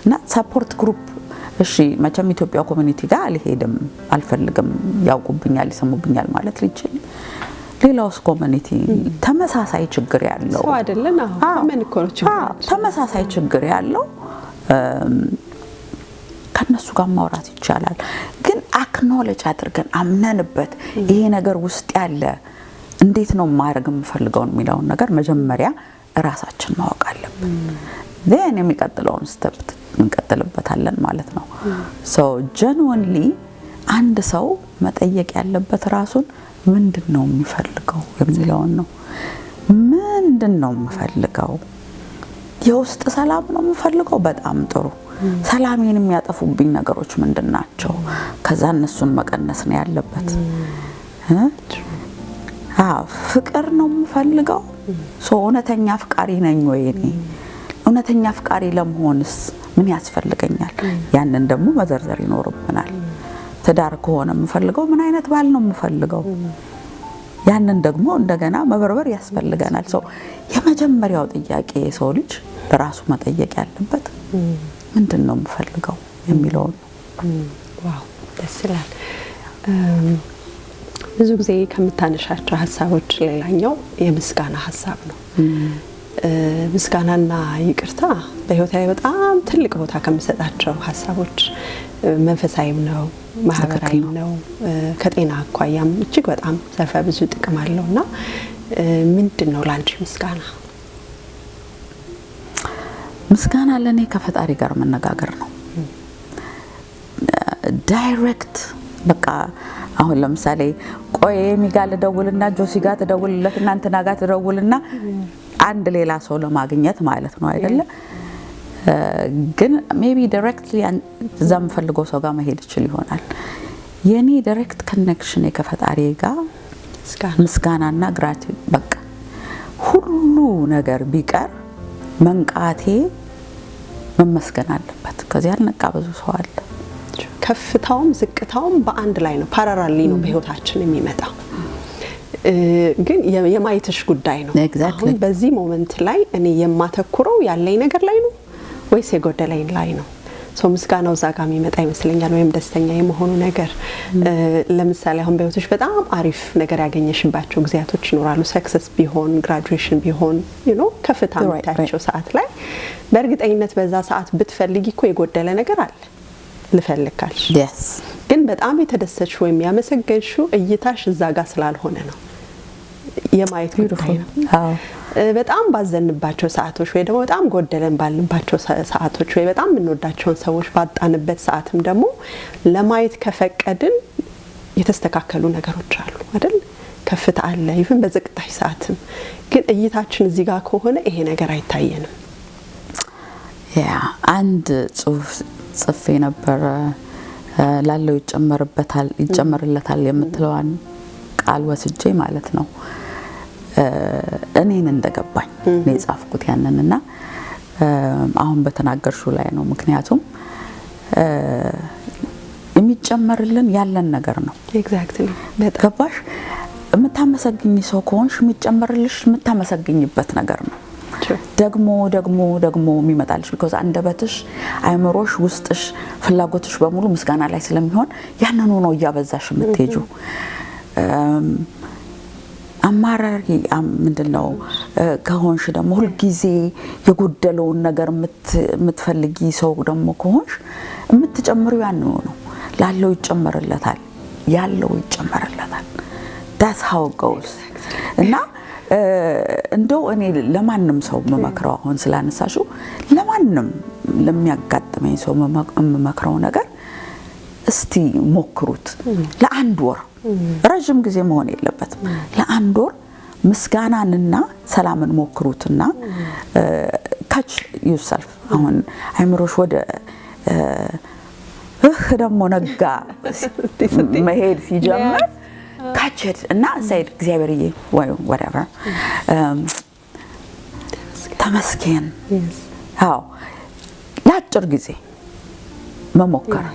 እና ሰፖርት ግሩፕ እሺ መቼም ኢትዮጵያ ኮሚኒቲ ጋር አልሄድም አልፈልግም ያውቁብኛል ይሰሙብኛል ማለት ልጅል ሌላውስ ኮሚኒቲ ተመሳሳይ ችግር ያለው ሰው አይደለም አሁን እኮ ነው ችግር ተመሳሳይ ችግር ያለው ከነሱ ጋር ማውራት ይቻላል። ግን አክኖሌጅ አድርገን አምነንበት ይሄ ነገር ውስጥ ያለ እንዴት ነው ማድረግ የምፈልገው የሚለው ነገር መጀመሪያ ራሳችን ማወቅ አለብን። then የሚቀጥለውን ስቴፕ እንቀጥልበታለን ማለት ነው። so genuinely አንድ ሰው መጠየቅ ያለበት ራሱን ምንድነው የሚፈልገው የሚለውን ነው። ምንድነው የምፈልገው? የውስጥ ሰላም ነው የምፈልገው። በጣም ጥሩ ሰላሜን የሚያጠፉብኝ ነገሮች ምንድናቸው? ከዛ እነሱን መቀነስ ነው ያለበት። ፍቅር ነው የምፈልገው። እውነተኛ ፍቃሪ ነኝ ወይ እኔ? እውነተኛ አፍቃሪ ለመሆንስ ምን ያስፈልገኛል? ያንን ደግሞ መዘርዘር ይኖርብናል። ትዳር ከሆነ የምፈልገው ምን አይነት ባል ነው የምፈልገው? ያንን ደግሞ እንደገና መበርበር ያስፈልገናል። ሰው የመጀመሪያው ጥያቄ የሰው ልጅ ራሱ መጠየቅ ያለበት ምንድነው የምፈልገው የሚለው ነው። ዋው ደስ ይላል። ብዙ ጊዜ ከምታነሻቸው ሀሳቦች ሌላኛው የምስጋና ሀሳብ ነው። ምስጋናና ይቅርታ በህይወቴ በጣም ትልቅ ቦታ ከምሰጣቸው ሀሳቦች መንፈሳዊም ነው፣ ማህበራዊም ነው፣ ከጤና አኳያም እጅግ በጣም ዘርፈ ብዙ ጥቅም አለውና ምንድነው ላንቺ ምስጋና? ምስጋና ለኔ ከፈጣሪ ጋር መነጋገር ነው። ዳይሬክት በቃ አሁን ለምሳሌ ቆይ ሚጋል ደውልና ጆሲ ጋር ተደውልለትና እንትና ጋር ተደውልና አንድ ሌላ ሰው ለማግኘት ማለት ነው አይደለ? ግን ሜቢ ዳይሬክትሊ እዛም ፈልገው ሰው ጋር መሄድ ይችላል ይሆናል። የኔ ዳይሬክት ኮኔክሽን ከፈጣሪ ጋር ምስጋናና ግራቲዩድ በቃ ሁሉ ነገር ቢቀር መንቃቴ መመስገን አለበት። ከዚያ ነቃ ብዙ ሰው አለ። ከፍታውም ዝቅታውም በአንድ ላይ ነው፣ ፓራራሊ ነው በህይወታችን የሚመጣው። ግን የማይተሽ ጉዳይ ነው። አሁን በዚህ ሞመንት ላይ እኔ የማተኩረው ያለኝ ነገር ላይ ነው ወይስ የጎደለኝ ላይ ነው? ሶ ምስጋናው እዛ ጋር የሚመጣ ይመስለኛል። ወይም ደስተኛ የመሆኑ ነገር ለምሳሌ አሁን በህይወትሽ በጣም አሪፍ ነገር ያገኘሽባቸው ጊዜያቶች ይኖራሉ። ሰክሰስ ቢሆን ግራጁዌሽን ቢሆን ከፍታ የምታያቸው ሰዓት ላይ በእርግጠኝነት በዛ ሰዓት ብትፈልጊ እኮ የጎደለ ነገር አለ ልፈልካልሽ። ግን በጣም የተደሰች ወይም ያመሰገንሽው እይታሽ እዛ ጋር ስላልሆነ ነው። የማየት ጉዳይ ነው። በጣም ባዘንባቸው ሰዓቶች ወይ ደግሞ በጣም ጎደለን ባልንባቸው ሰዓቶች ወይ በጣም የምንወዳቸውን ሰዎች ባጣንበት ሰዓትም ደግሞ ለማየት ከፈቀድን የተስተካከሉ ነገሮች አሉ አይደል? ከፍታ አለ ይሁን በዝቅታሽ ሰዓትም። ግን እይታችን እዚህ ጋር ከሆነ ይሄ ነገር አይታየንም። አንድ ጽሁፍ ጽፌ ነበር ላለው ይጨመርለታል የምትለዋን ቃል ወስጄ ማለት ነው እኔን እንደገባኝ ነው የጻፍኩት ያንንና አሁን በተናገርሽው ላይ ነው። ምክንያቱም የሚጨመርልን ያለን ነገር ነው። ኤግዛክትሊ ገባሽ? የምታመሰግኝ ሰው ከሆንሽ የሚጨመርልሽ የምታመሰግኝበት ነገር ነው። ደግሞ የሚመጣልሽ ቢኮዝ አንደበትሽ አይምሮሽ ውስጥሽ ፍላጎትሽ በሙሉ ምስጋና ላይ ስለሚሆን ያንኑ ነው እያበዛሽ የምትሄጂው። አማራሪ ምንድነው ከሆንሽ ደግሞ ሁሉ ጊዜ የጎደለውን ነገር የምትፈልጊ ሰው ደግሞ ከሆንሽ የምትጨምሪው ያንኑ ነው። ላለው ይጨመርለታል፣ ያለው ይጨመርለታል። that's how it goes እና እንደው እኔ ለማንም ሰው መመክረው አሁን ስላነሳሹ ለማንም ለሚያጋጥመኝ ሰው መመክረው ነገር እስቲ ሞክሩት። ለአንድ ወር ረጅም ጊዜ መሆን የለበትም። ለአንድ ወር ምስጋናንና ሰላምን ሞክሩትና catch yourself አሁን አይምሮሽ ወደ ደግሞ ነጋ መሄድ ሲጀምር ካቸት እና ሳይድ እግዚአብሔርዬ ወይ whatever ተመስገን ለአጭር ጊዜ መሞከር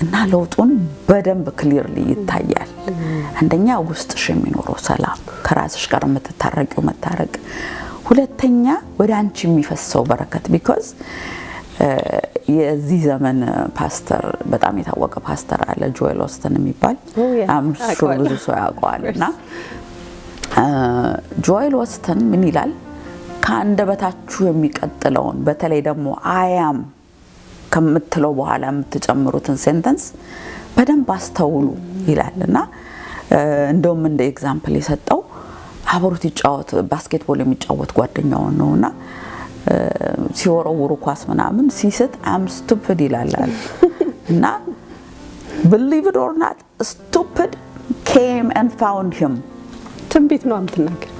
እና ለውጡን በደንብ ክሊርሊ ይታያል። አንደኛ ውስጥሽ የሚኖረው ሰላም፣ ከራስሽ ጋር የምትታረቂው መታረቅ፣ ሁለተኛ ወደ አንቺ የሚፈሰው በረከት because የዚህ ዘመን ፓስተር በጣም የታወቀ ፓስተር አለ ጆኤል ኦስተን የሚባል አምስት ብዙ ሰው ያውቀዋልና ጆኤል ኦስተን ምን ይላል? ከአንደበታችሁ የሚቀጥለውን በተለይ ደግሞ አያም ከምትለው በኋላ የምትጨምሩትን ሴንተንስ በደንብ አስተውሉ ይላልና እንደውም እንደ ኤግዛምፕል የሰጠው አብሮት ይጫወት ባስኬትቦል የሚጫወት ጓደኛው ነውና ሲወረውሩ ኳስ ምናምን ሲስት am stupid ይላል እና believe it or not stupid came and found him ትንቢት ነው አምትናገር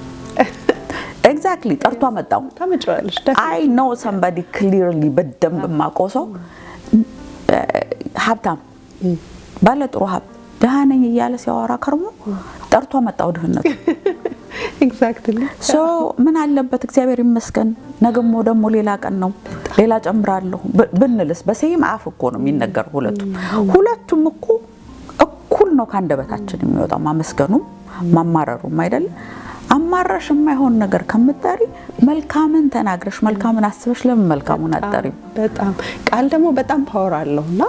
exactly ጠርቷ መጣው ታመጫለሽ I know somebody clearly በደንብ ማቆሰው ሀብታም ባለ ጥሩ ሀብት ደሃነኝ እያለ ሲያወራ ከርሞ ጠርቷ መጣው ድህነቱ ኤግዛክትሊ ሶ ምን አለበት እግዚአብሔር ይመስገን ነገም ደግሞ ሌላ ቀን ነው ሌላ ጨምራለሁ ብንልስ በሰይም አፍ እኮ ነው የሚነገር ሁለቱም እኮ እኩል ነው ካንደበታችን የሚወጣው ማመስገኑም ማማረሩም አይደል አማራሽ የማይሆን ነገር ከምትጠሪ መልካምን ተናግረሽ መልካምን አስበሽ ለምን መልካሙን አትጠሪም በጣም ቃል ደግሞ በጣም ፓወር አለውና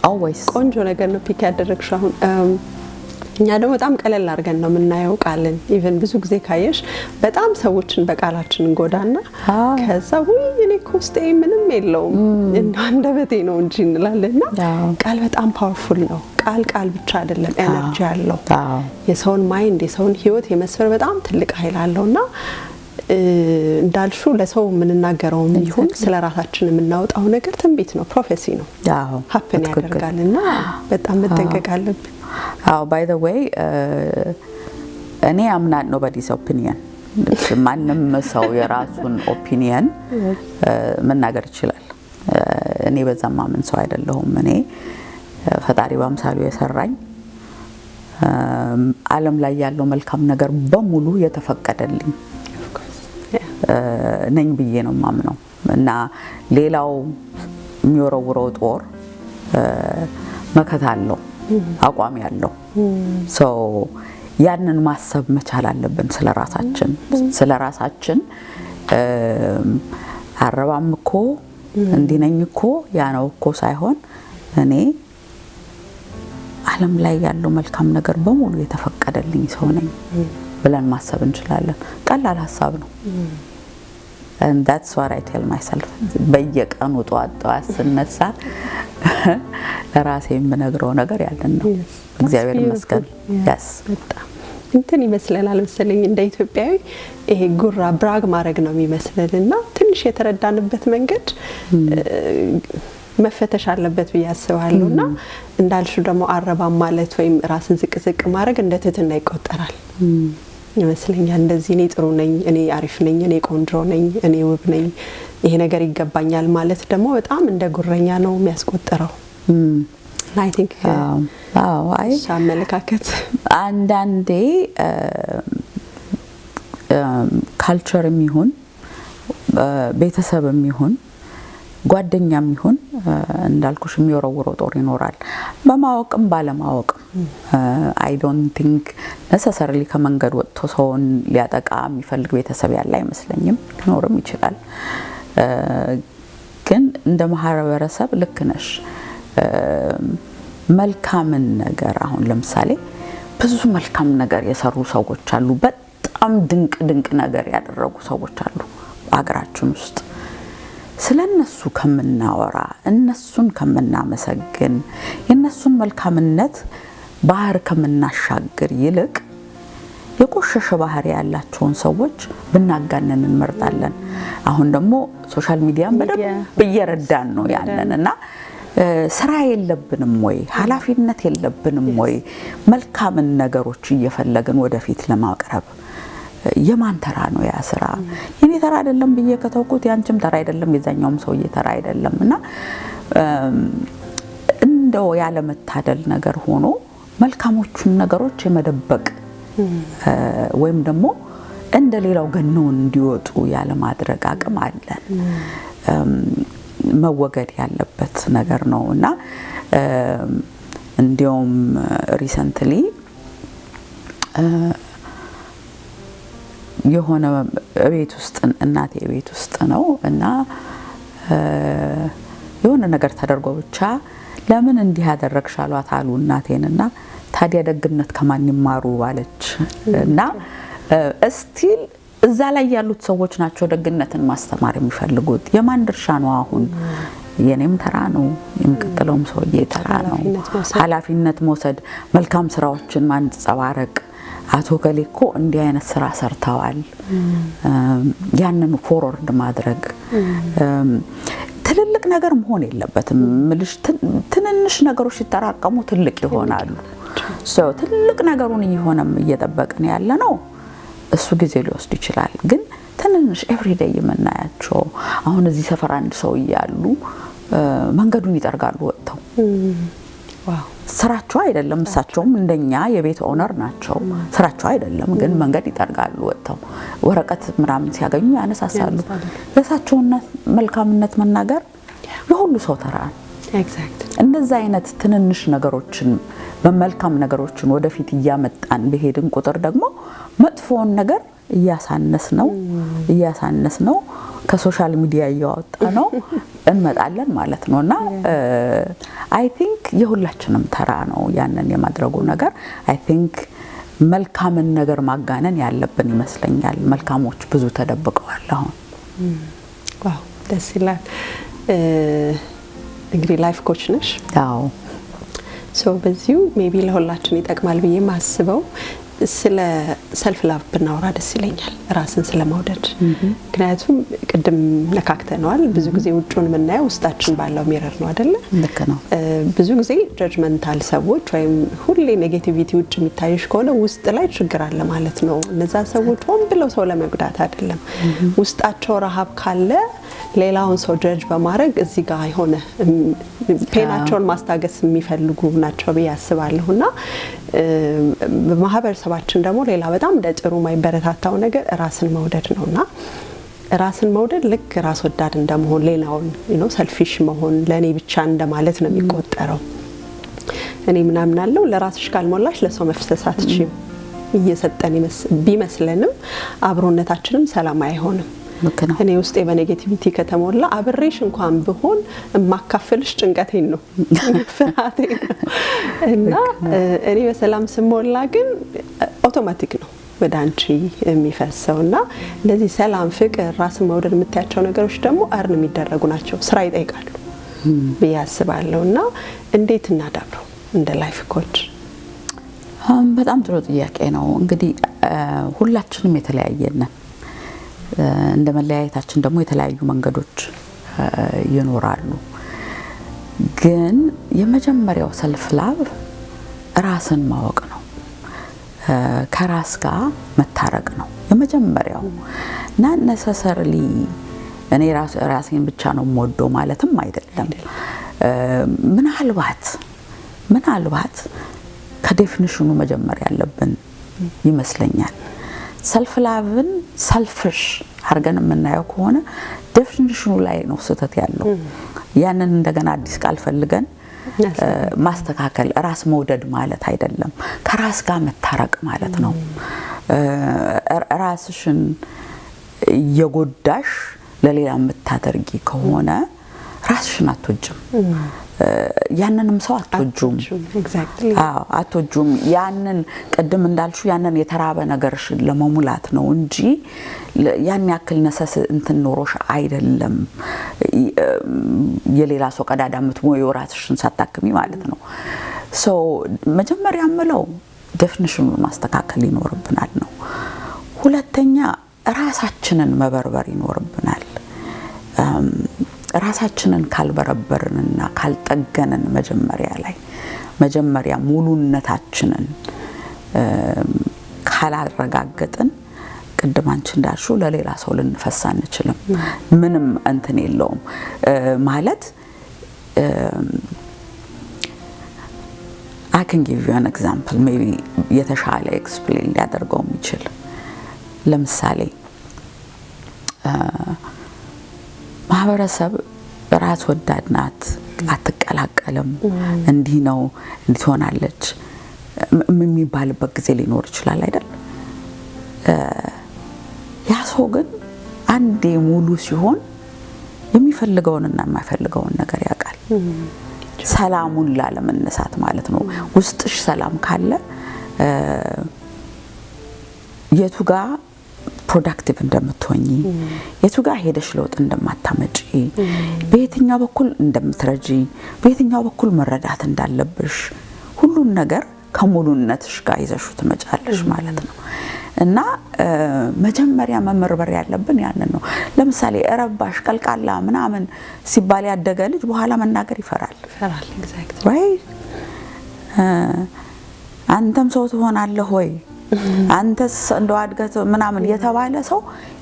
always ቆንጆ ነገር ነው ፒክ ያደረግሽ አሁን እኛ ደግሞ በጣም ቀለል አድርገን ነው የምናየው ቃልን ኢቭን ብዙ ጊዜ ካየሽ በጣም ሰዎችን በቃላችን እንጎዳና ከዛ ወይ እኔ ኮስቴ ምንም የለውም እና አንደበቴ ነው እንጂ እንላለና ቃል በጣም ፓወርፉል ነው ቃል ብቻ አይደለም ኤነርጂ አለው የሰውን ማይንድ የሰውን ህይወት የመስፈር በጣም ትልቅ ኃይል አለውና እንዳልሹ ለሰው ምንናገረው ይሁን ስለራሳችን የምናወጣው ነገር ትንቢት ነው ፕሮፌሲ ነው ሀፕን ያደርጋልና በጣም መጠንቀቅ አለብን by the way እኔ am not nobody's opinion ማንም ሰው የራሱን ኦፒኒየን መናገር ይችላል እኔ በዛም ማምን ሰው አይደለሁም እኔ ፈጣሪ በአምሳሉ የሰራኝ ዓለም ላይ ያለው መልካም ነገር በሙሉ የተፈቀደልኝ ነኝ ብዬ ነው ማምነው እና ሌላው የሚወረውረው ጦር መከታለው አቋም ያለው ሶ ያንን ማሰብ መቻል አለብን ስለራሳችን አረባም እኮ እንዲነኝ እኮ ያ ነው እኮ ሳይሆን እኔ ዓለም ላይ ያለው መልካም ነገር በሙሉ የተፈቀደልኝ ሰው ነኝ ብለን ማሰብ እንችላለን ቀላል ሐሳብ ነው and that's what I tell myself በየቀኑ ጧት ስነሳ ለራሴ የምነግረው ነገር ያለን ነው እግዚአብሔር ይመስገን yes በጣም እንትን ይመስለናል መሰለኝ እንደ ኢትዮጵያዊ ይሄ ጉራ ብራግ ማድረግ ነው የሚመስለንና ትንሽ የተረዳንበት መንገድ መፈተሽ አለበት በያስባለውና እንዳልሹ ደግሞ አረባም ማለት ወይም ራስን ዝቅ ማድረግ እንደ ትህትና ይቆጠራል ይመስለኛል እንደዚህ እኔ ጥሩ ነኝ እኔ አሪፍ ነኝ እኔ ቆንጆ ነኝ እኔ ውብ ነኝ ይሄ ነገር ይገባኛል ማለት ደግሞ በጣም እንደ ጉረኛ ነው የሚያስቆጥረው I think አይ አመለካከት አንዳንዴ ካልቸርም ይሁን ቤተሰብም ይሁን ጓደኛም ይሁን እንዳልኩሽ የሚወረውረው ጦር ይኖራል በማወቅም ባለማወቅም I don't think necessarily ከመንገድ ወጥቶ ሰውን ሊያጠቃ የሚፈልግ ቤተሰብ ያለ አይመስለኝም ሊኖርም ይችላል ግን እንደ ማህበረሰብ ልክ ነሽ መልካምን ነገር አሁን ለምሳሌ ብዙ መልካም ነገር የሰሩ ሰዎች አሉ በጣም ድንቅ ነገር ያደረጉ ሰዎች አሉ አገራችን ውስጥ ስለነሱ ከመናወራ እነሱን ከመናመሰግን የነሱን መልካምነት ባህር ከመናሻገር ይልቅ የቆሸሸ ባህር ያላቸውን ሰዎች ብናጋነን እንመርጣለን አሁን ደግሞ ሶሻል ሚዲያን በደንብ እየረዳን ነው ያለንና ስራ የለብንም ወይ ኃላፊነት የለብንም ወይ መልካም ነገሮች እየፈለግን ወደፊት ለማቅረብ የማን ተራ ነው ያ ስራ የኔ ተራ አይደለም ብዬ ከተውኩት ያንቺም ተራ አይደለም የዛኛውም ሰውዬ ተራ አይደለምና እንደው ያለ መታደል ነገር ሆኖ መልካሞቹን ነገሮች የመደበቅ ወይም ደግሞ እንደሌላው ገነው እንዲወጡ ያለ ማድረግ አቅም አለን መወገድ ያለበት ነገር ነውና እንዲያውም ሪሰንትሊ የሆነ ቤት ውስጥ እናቴ ቤት ውስጥ ነው እና የሆነ ነገር ተደርጎ ብቻ ለምን እንዲህ ያደረግሽ አሏት አሉ እናቴንና ታዲያ ደግነት ከማን ይማሩ አለች እና ስቲል እዛ ላይ ያሉት ሰዎች ናቸው ደግነትን ማስተማር የሚፈልጉት የማን ድርሻ ነው አሁን የኔም ተራ ነው የሚቀጥለውም ሰውዬ ተራ ነው ኃላፊነት መውሰድ መልካም ስራዎችን ማንጸባረቅ አቶ ገሌኮ እንዲህ አይነት ስራ ሰርተዋል ያንን ፎርወርድ ማድረግ ትልልቅ ነገር መሆን የለበትም ምልሽ ትንንሽ ነገሮች ሲተራቀሙ ትልቅ ይሆናሉ ሶ ትልቅ ነገሩን እየሆነም እየተጠበቀን ያለ ነው እሱ ጊዜ ሊወስድ ይችላል ግን ትንንሽ ኤቭሪዴይ የምናያቸው አሁን እዚህ ሰፈር አንድ ሰው ይያሉ መንገዱን ይጠርጋሉ ወጥተው ዋው ስራቸው አይደለም። እሳቸውም እንደኛ የቤት ኦነር ናቸው። ስራቸው አይደለም፣ ግን መንገድ ይጠርጋሉ። ወጥተው ወረቀት ምናምን ሲያገኙ ያነሳሳሉ። የእሳቸውን መልካምነት መናገር የሁሉ ሰው ተራ ነው። እንደዛ አይነት ትንንሽ ነገሮችን በመልካም ነገሮችን ወደፊት እያመጣን በሄድን ቁጥር ደግሞ መጥፎውን ነገር እያሳነስ ነው ከሶሻል ሚዲያ እያወጣ ነው እንመጣለን ማለት ነውና አይ ቲንክ የሁላችንም ተራ ነው ያንን የማድረጉ ነገር። አይ ቲንክ መልካምን ነገር ማጋነን ያለብን ይመስለኛል። መልካሞች ብዙ ተደብቀዋል አሁን። ዋው ደስ ይላል። እንግዲህ ላይፍ ኮች ነሽ? አዎ። ሶ በዚሁ ሜቢ ለሁላችን ይጠቅማል ብዬ ማስበው ስለ ሰልፍ ላቭ ብናወራ ደስ ይለኛል። ራስን ስለማውደድ። ምክንያቱም ቅድም ነካክተናል። ብዙ ጊዜ ውጭውን የምናየው ውስጣችን ባለው ሚረር ነው አይደለ? ልክ ነው። ብዙ ጊዜ ጀጅመንታል ሰዎች ወይም ሁሌ ኔጌቲቪቲ ውጭ የሚታይሽ ከሆነ ውስጥ ላይ ችግር አለ ማለት ነው። እነዛ ሰዎች ሆን ብለው ሰው ለመጉዳት አይደለም። ውስጣቸው ረሃብ ካለ ሌላውን ሰው ጀጅ በማድረግ እዚህ ጋር የሆነ ፔናቸውን ማስታገስ የሚፈልጉ ናቸው ብዬ አስባለሁና በማህበረሰባችን ደግሞ ሌላ በጣም እንደ ጥሩ ማይበረታታው ነገር ራስን መውደድ ነውና ራስን መውደድ ልክ ራስ ወዳድ እንደመሆን ሌላውን ሰልፊሽ መሆን ለኔ ብቻ እንደማለት ነው የሚቆጠረው። እኔ ምናምን አለው ለራስሽ ካልሞላሽ ለሰው መፍሰስ አትችይም እየሰጠን ቢመስለንም አብሮነታችንም ሰላም አይሆንም። እኔ ውስጤ በኔጌቲቪቲ ከተሞላ አብሬሽ እንኳን ብሆን ማካፈልሽ ጭንቀቴን ነው ፍርሃቴን ነው እና እኔ በሰላም ስሞላ ግን አውቶማቲክ ነው ወደ አንቺ የሚፈሰውና ለዚህ ሰላም፣ ፍቅር፣ ራስን መውደድ የምታያቸው ነገሮች ደግሞ አርን የሚደረጉ ናቸው። ስራ ይጠይቃሉ ብዬ አስባለሁና እንዴት እናዳብረው እንደ ላይፍ ኮች? በጣም ጥሩ ጥያቄ ነው። እንግዲህ ሁላችንም የተለያየ ነን። እንደ መለያየታችን ደግሞ የተለያዩ መንገዶች ይኖራሉ። ግን የመጀመሪያው ሰልፍ ላቭ ራስን ማወቅ ነው። ከራስ ጋር መታረቅ ነው የመጀመሪያው። እና ነሰሰርሊ እኔ ራሴን ብቻ ነው የምወደው ማለትም አይደለም። ምናልባት ከዴፊኒሽኑ መጀመሪያ ያለብን ይመስለኛል። ሰልፍ ላቭን ሰልፍሽ አርገን የምናየው ከሆነ ዴፊኒሽኑ ላይ ነው ስህተት ያለው። ያንን እንደገና አዲስ ቃል ፈልገን ማስተካከል። ራስ መውደድ ማለት አይደለም፣ ከራስ ጋር መታረቅ ማለት ነው። ራስሽን የጎዳሽ ለሌላ የምታደርጊ ከሆነ ራስሽን አትወጂም፣ ያንንም ሰው አትወጂም። አትወጂም። ያንን ቅድም እንዳልሹ ያንን የተራበ ነገርሽን ለመሙላት ነው እንጂ ያን ያክል ነሰስ እንትን ኖሮሽ አይደለም። የሌላ ሰው ቀዳዳ የምትሞይው ራስሽን ሳታክሚ ማለት ነው። ሶ መጀመሪያ ምለው ዴፊኒሽኑን ማስተካከል ይኖርብናል ነው። ሁለተኛ ራሳችንን መበርበር ይኖርብናል። ራሳችንን ካልበረበርንና ካልጠገንን መጀመሪያ ሙሉነታችንን ካላረጋገጥን ቅድም አንቺ እንዳልሽው ለሌላ ሰው ልንፈሳ አንችልም። ምንም እንትን የለውም ማለት I can give you an example maybe የተሻለ ኤክስፕሌን ሊያደርገው የሚችል ለምሳሌ ማህበረሰብ ራስ ወዳድ ናት፣ አትቀላቀልም፣ እንዲህ ነው እንዲህ ሆናለች የሚባልበት ጊዜ ሊኖር ይችላል አይደል? ያ ሰው ግን አንዴ ሙሉ ሲሆን የሚፈልገውንና የማይፈልገውን ነገር ያውቃል። ሰላሙን ላለመነሳት ማለት ነው። ውስጥሽ ሰላም ካለ የቱ ጋር ፕሮዳክቲቭ እንደምትሆኚ፣ የቱ ጋር ሄደሽ ለውጥ እንደማታመጪ፣ በየትኛው በኩል እንደምትረጂ፣ በየትኛው በኩል መረዳት እንዳለብሽ ሁሉን ነገር ከሙሉነትሽ ጋር ይዘሽው ትመጫለሽ ማለት ነው። እና መጀመሪያ መመርበር ያለብን ያንን ነው። ለምሳሌ ረባሽ ቀልቃላ ምናምን ሲባል ያደገ ልጅ በኋላ መናገር ይፈራል። ኤግዛክትሊ right አንተም ሰው ትሆናለህ ወይ አንተስ እንደው አድገት ምናምን የተባለ ሰው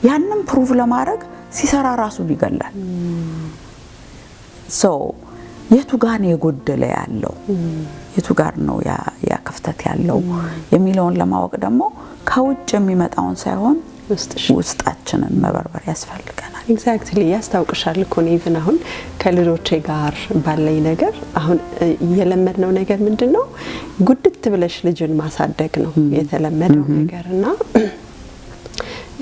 ያንን ፕሩቭ ለማድረግ ሲሰራ ራሱን ይገላል። ሶ የቱ ጋር ነው የጎደለ ያለው የቱ ጋር ነው ያ ክፍተት ያለው የሚለውን ለማወቅ ደግሞ ከውጭ የሚመጣውን ሳይሆን ውስጣችንን መበርበር ያስፈልገናል። ኤግዛክትሊ ያስታውቅሻል እኮ ነው። ኢቭን አሁን ከልጆቼ ጋር ባለኝ ነገር አሁን የለመድነው ነገር ምንድነው ጉድት ብለሽ ልጅን ማሳደግ ነው የተለመደው ነገርና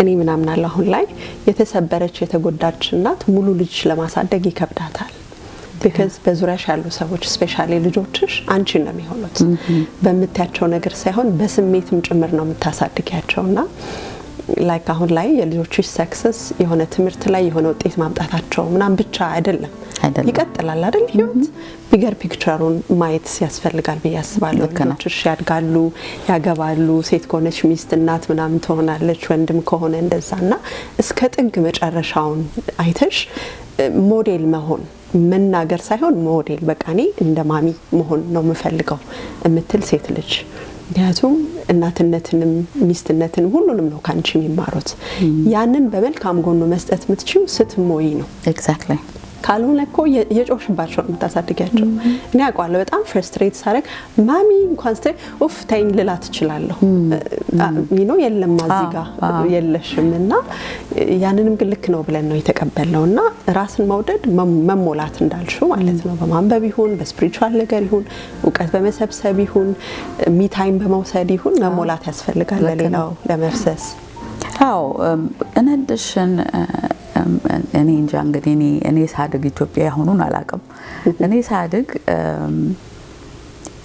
እኔ ምናምን አለ አሁን ላይ የተሰበረች የተጎዳች እናት ሙሉ ልጅ ለማሳደግ ይከብዳታል። because በዙሪያሽ ያሉ ሰዎች ስፔሻሊ ልጆችሽ አንቺን ነው የሚሆኑት በምታያቸው ነገር ሳይሆን በስሜትም ጭምር ነው የምታሳድጊያቸውና ላይክ አሁን ላይ የልጆችሽ ሰክሰስ የሆነ ትምህርት ላይ የሆነ ውጤት ማምጣታቸው ምናምን ብቻ አይደለም ይቀጥላል አይደል ህይወት ቢገር ፒክቸሩን ማየት ያስፈልጋል በያስባለሁ። ልጆችሽ ያድጋሉ ያገባሉ ሴት ከሆነች ሚስት እናት ምናምን ትሆናለች ወንድም ከሆነ እንደዛና እስከ ጥግ መጨረሻውን አይተሽ ሞዴል መሆን መናገር ሳይሆን ሞዴል በቃ እኔ እንደ ማሚ መሆን ነው የምፈልገው እምትል ሴት ልጅ ያቱም እናትነትንም ሚስትነትንም ሁሉንም ነው ካንቺ የሚማሩት ያንን በመልካም ጎኑ መስጠት የምትችው ስትሞይ ነው። ኤግዛክትሊ ካልሆነ እኮ የጮሽባቸው የምታሳድጊያቸው እኔ አውቃለሁ በጣም ፍረስትሬት ሳረግ ማሚ እንኳን ስተ ኡፍ ታይኝ ልላት እችላለሁ ነው የለም ማዚጋ የለሽምና ያንንም ግልክ ነው ብለን ነው የተቀበልነውና ራስን መውደድ መሞላት እንዳልሽው ማለት ነው በማንበብ ይሁን በስፒሪቹዋል ነገር ይሁን ዕውቀት በመሰብሰብ ይሁን ሚታይም በመውሰድ ይሁን መሞላት ያስፈልጋል ለሌላው ለመርሰስ። አዎ እንድሽን እኔ እንጃ እንግዲህ እኔ ሳድግ ኢትዮጵያ ሆኖን አላውቅም እኔ ሳድግ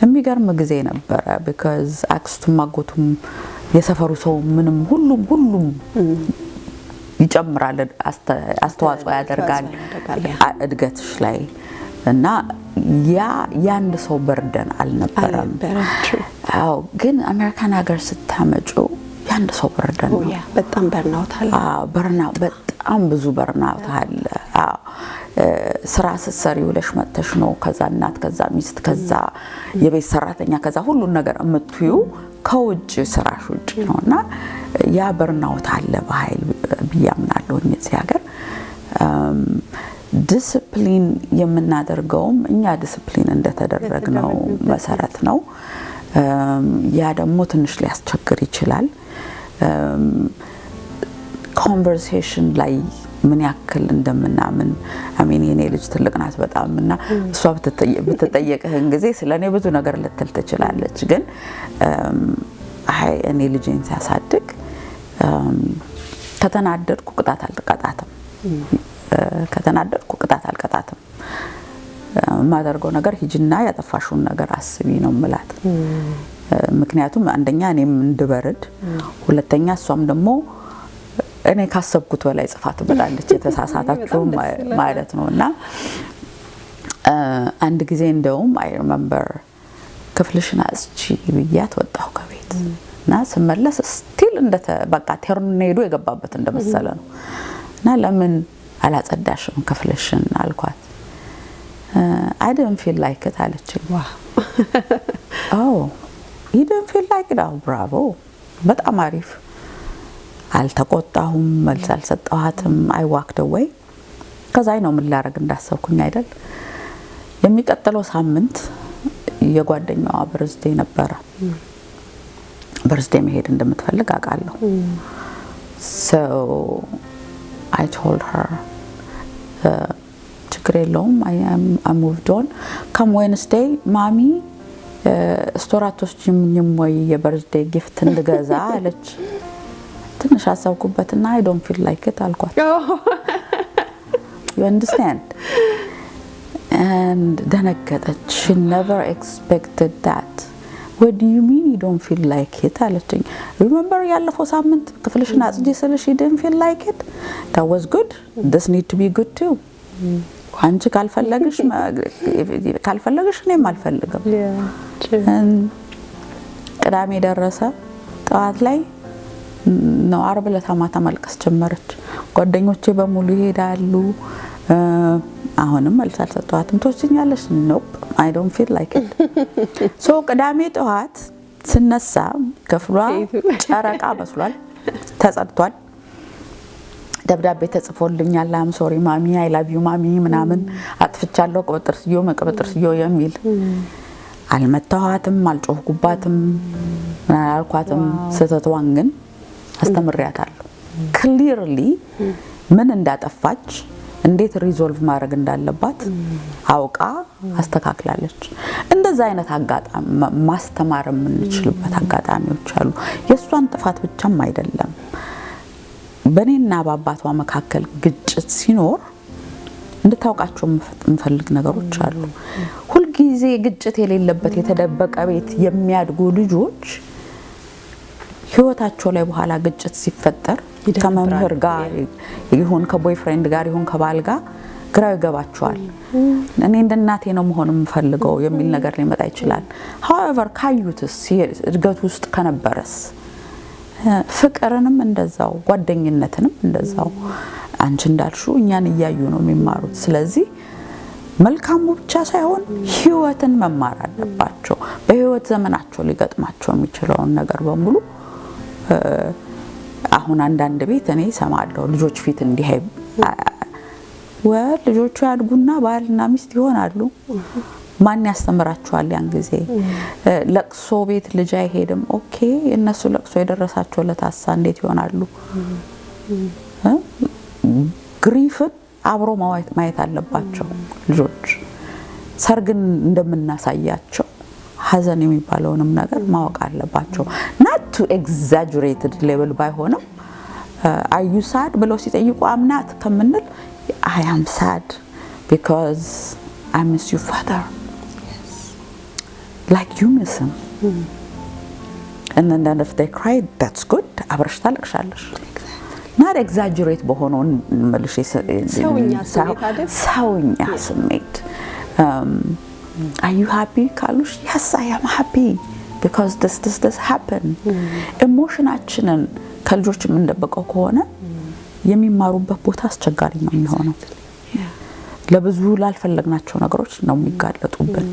የሚገርም ጊዜ ነበር because አክስቱም አጎቱም የሰፈሩ ሰው ምንም ሁሉም ይጨምራል አስተዋጽኦ ያደርጋል እድገትሽ ላይ እና ያንድ ሰው በርደን አልነበረም። አዎ ግን አሜሪካን ሀገር ስታመጩ ያንድ ሰው በርደን ነው በጣም በርናውት አለ። በርናውት በጣም ብዙ በርናውት አለ። ስራ ስትሰሪ ውለሽ መጥተሽ ነው ከዛ እናት ከዛ ሚስት ከዛ የቤት ሰራተኛ ከዛ ሁሉ ነገር እምትዩ ከውጭ ስራሽ ውጭ ነውና ያ በርናውት አለ በኃይል በያምናለሁ እዚህ ሀገር ዲሲፕሊን የምናደርገውም እኛ ዲሲፕሊን እንደተደረግነው መሰረት ነው። ያ ደግሞ ትንሽ ሊያስቸግር ይችላል። ኮንቨርሴሽን ላይ ምን ያክል እንደምናምን አሜን የኔ ልጅ ትልቅ ናት በጣምና እሷ በተጠየቀህን ጊዜ ስለኔ ብዙ ነገር ልትል ትችላለች ግን አይ እኔ ልጄን ሲያሳድግ ከተናደድኩ ቅጣት አልቀጣትም ማደርገው ነገር ሂጅና ያጠፋሽውን ነገር አስቢ ነው ማለት ምክንያቱም አንደኛ እኔም እንድበርድ ሁለተኛ እሷም ደግሞ እኔ ካሰብኩት በላይ ጽፋት በላለች የተሳሳታችሁ ማለት ነውና አንድ ጊዜ እንደውም አይ ሪሜምበር ክፍልሽና እቺ ብያት ወጣሁ ከቤት እና ስመለስ ስቲል በቃ ቴርኔዶ የገባበት እንደመሰለ ነው እና ለምን አላጸዳሽም ክፍልሽን አልኳት I didn't feel like it አለችኝ። Oh you didn't feel like it? Oh bravo በጣም አሪፍ አልተቆጣሁም መልስ አልሰጠኋትም I walked away ከዛ ነው ምን ላደርግ እንዳሰብኩኝ አይደል የሚቀጥለው ሳምንት የጓደኛዋ በርዝዴይ ነበር በርዝዴይ መሄድ እንደምትፈልግ አውቃለሁ so I told her ችግር የለውም I moved on come Wednesday ማሚ ስቶራቶስ ጅምኝሞይ የበርዝዴይ ጊፍት እንድገዛ አለች ትንሽ አሳውኩበትና I don't feel like it አልኳት you understand and ደነገጠች she never expected that what do you mean you don't feel like it አለችኝ remember ያለፈው ሳምንት ክፍልሽና አጽጂ ስለሽ you didn't feel like it that was good this need to be good too አንቺ ካልፈለግሽ እኔም አልፈልግም ቅዳሜ ደረሰ ጠዋት ላይ ነው አርብ ለታማታ መልቀስ ጀመረች ጓደኞቼ በሙሉ ይሄዳሉ አሁንም መልስ አልሰጠዋትም ትወስኛለሽ nope I don't feel like it so ቅዳሜ ጠዋት ስነሳ ክፍሏ ጨረቃ መስሏል ተጸድቷል ደብዳቤ ተጽፎልኛል አም ሶሪ ማሚ አይ ላቭ ዩ ማሚ ምናምን አጥፍቻለሁ ቀበጥርስዮ የሚል አልመታኋትም አልጮህኩባትም አልኳትም ስተቷን ግን አስተምሪያታለሁ ክሊርሊ ምን እንዳጠፋች እንዴት ሪዞልቭ ማድረግ እንዳለባት አውቃ አስተካክላለች እንደዛ አይነት አጋጣሚ ማስተማር የምንችልበት አጋጣሚዎች አሉ የሷን ጥፋት ብቻም አይደለም በኔና በአባቷ መካከል ግጭት ሲኖር እንድታውቃቸው የምፈልግ ነገሮች አሉ ሁሉ ጊዜ ግጭት የሌለበት የተደበቀ ቤት የሚያድጉ ልጆች ህይወታቸው ላይ በኋላ ግጭት ሲፈጠር ከመምህር ጋር ይሁን ከቦይፍሬንድ ጋር ይሁን ከባል ጋር ግራው ይገባቸዋል እኔ እንደናቴ ነው መሆን የምፈልገው የሚል ነገር ሊመጣ ይችላል however ካዩትስ እድገት ውስጥ ከነበረስ ፍቅርንም እንደዛው ጓደኝነትንም እንደዛው አንቺ እንዳልሽው እኛን እያዩ ነው የሚማሩት ስለዚህ መልካሙ ብቻ ሳይሆን ህይወትን መማር አለባቸው በህይወት ዘመናቸው ሊገጥማቸው የሚችለው ነገር በሙሉ አሁን አንዳንድ ቤት እኔ ሰማለሁ ልጆች ፊት እንዲህ ልጆቹ ያድጉና ባልና ሚስት ይሆናሉ ማን ያስተምራቸዋል ያን ጊዜ ለቅሶ ቤት ልጅ አይሄድም ኦኬ እነሱ ለቅሶ የደረሳቸው ለታሳ እንዴት ይሆናሉ ግሪፍን አብሮ ማየት አለባቸው ልጆች ሰርግን እንደምናሳያቸው ሀዘን የሚባለውንም ነገር ማወቅ አለባቸው not to exaggerated level ባይሆንም are you sad ብለው ሲጠይቁ I'm not ከምንል I am sad because I miss your father yes like you miss him and then if they cry that's good አብረሽ ታለቅሻለሽ not exaggerate በሆነው መልሽ ሰውኛ ስሜት are you happy ካሉሽ yes I am happy because this happened emotionaችንን ከልጆች እንደበቀው ከሆነ የሚማሩበት ቦታ አስቸጋሪ ነው የሚሆነው ለብዙ ላልፈለግናቸው ነገሮች ነው የሚጋለጡብን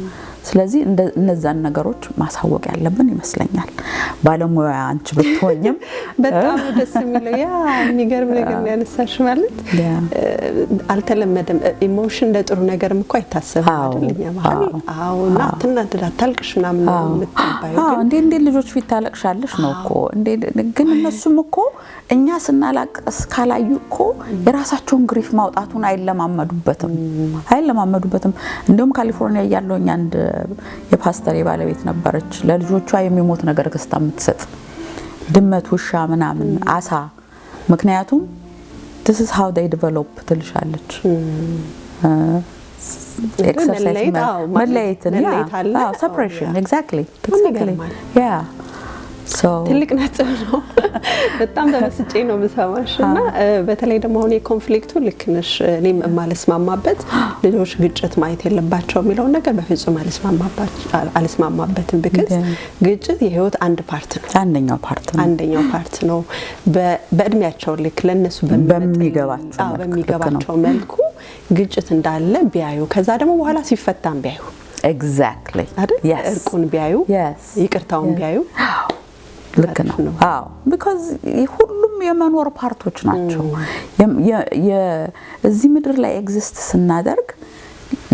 ስለዚህ እነዛን ነገሮች ማሳወቅ ያለብን ይመስለኛል ባለሙያ አንቺ ብትሆኝም በጣም ደስ የሚለው ያ የሚገርም ነገር ነው ያነሳሽ ማለት አልተለመደም ኢሞሽን ለጥሩ ነገርም እኮ አይታሰብም አይደልኛ ማለት እና ታልቅሽ ምናምን የምትባየው እንዴ ልጆች ፊት ታለቅሻለሽ ነው እኮ እንዴ ግን እነሱም እኮ እኛ ስናላቅስ ካላዩ እኮ የራሳቸውን ግሪፍ ማውጣቱን አይለማመዱበትም እንደውም ካሊፎርኒያ ያለው አንድ የፓስተር የባለቤት ነበረች ለልጆቿ የሚሞት ነገር ገዝታ የምትሰጥ ድመት ውሻ ምናምን አሳ ምክንያቱም this is how they develop ትልሻለች exercise መለየትን separation exactly yeah so ትልቅ ነጥብ ነው በጣም ተመስጬ ነው በሰማሽና በተለይ ደግሞ አሁን የኮንፍሊክቱ ልክነሽ እኔም ማለስማማበት ልጆች ግጭት ማየት የለባቸው የሚለው ነገር በፍጹም አልስማማበትም because ግጭት የህይወት አንድ ፓርት ነው አንደኛው ፓርት ነው በእድሜያቸው ልክ ለነሱ በሚገባቸው መልኩ ግጭት እንዳለ ቢያዩ ከዛ ደግሞ በኋላ ሲፈታም ቢያዩ exactly yes እርቁን ቢያዩ ይቅርታውን ቢያዩ ልክ ነው because ሁሉም የመኖር ፓርቶች ናቸው የዚህ ምድር ላይ ኤግዚስት ስናደርግ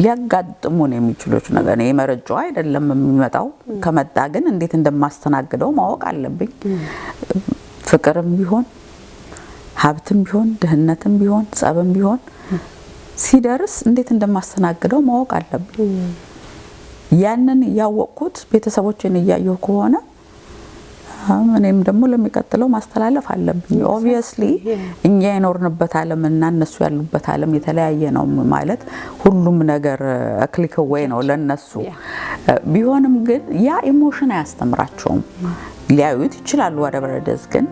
ሊያጋጥሙን የሚችሉት ነገር ነው የመረጃው አይደለም የሚመጣው ከመጣ ግን እንዴት እንደማስተናግደው ማወቅ አለብኝ ፍቅርም ቢሆን ሀብትም ቢሆን ድህነትም ቢሆን ጸብም ቢሆን ሲደርስ እንዴት እንደማስተናግደው ማወቅ አለብኝ ያንን ያወቅኩት ቤተሰቦችን እያየሁ ከሆነ እኔም ደግሞ ለሚቀጥለው ማስተላለፍ አለብኝ obviously እኛ የኖርንበት ዓለምና እነሱ ያሉበት ዓለም የተለያየ ነው ማለት ሁሉም ነገር ክሊክ way ነው ለነሱ ቢሆንም ግን ያ ኢሞሽን አያስተምራቸውም ሊያዩት ይችላል whatever it is ግን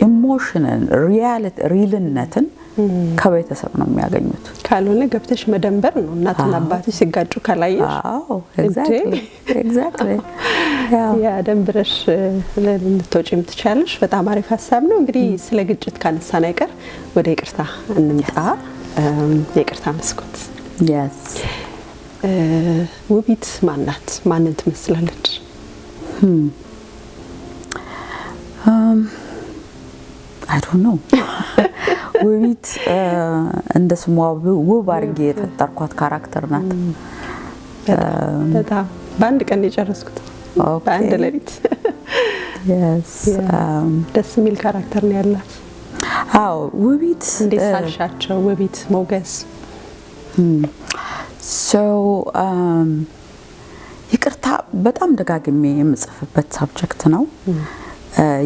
ኢሞሽንን ሪልነትን ከቤተሰብ ነው የሚያገኙት ካልሆነ ገብተሽ መደንበር ነው እናትና አባትሽ ሲጋጩ ካላየሽ exactly ያ ደንብረሽ ለልትወጪም ትቻለሽ በጣም አሪፍ ሐሳብ ነው እንግዲህ ስለ ግጭት ካነሳን አይቀር ወደ ይቅርታ እንምጣ የይቅርታ መስኮት yes ውቢት ማናት ማንን ትመስላለች I don't know ውቢት እንደ ስሟ ውብ አድርጌ የፈጠርኳት ካራክተር ናት። በጣም በአንድ ቀን የጨረስኩት በአንድ ሌሊት። ደስ የሚል ካራክተር ነው ያላት። አዎ ውቢት እንዴት ሳልሻቸው? ውቢት ሞገስ ይቅርታ በጣም ደጋግሜ የምጽፍበት ሳብጀክት ነው።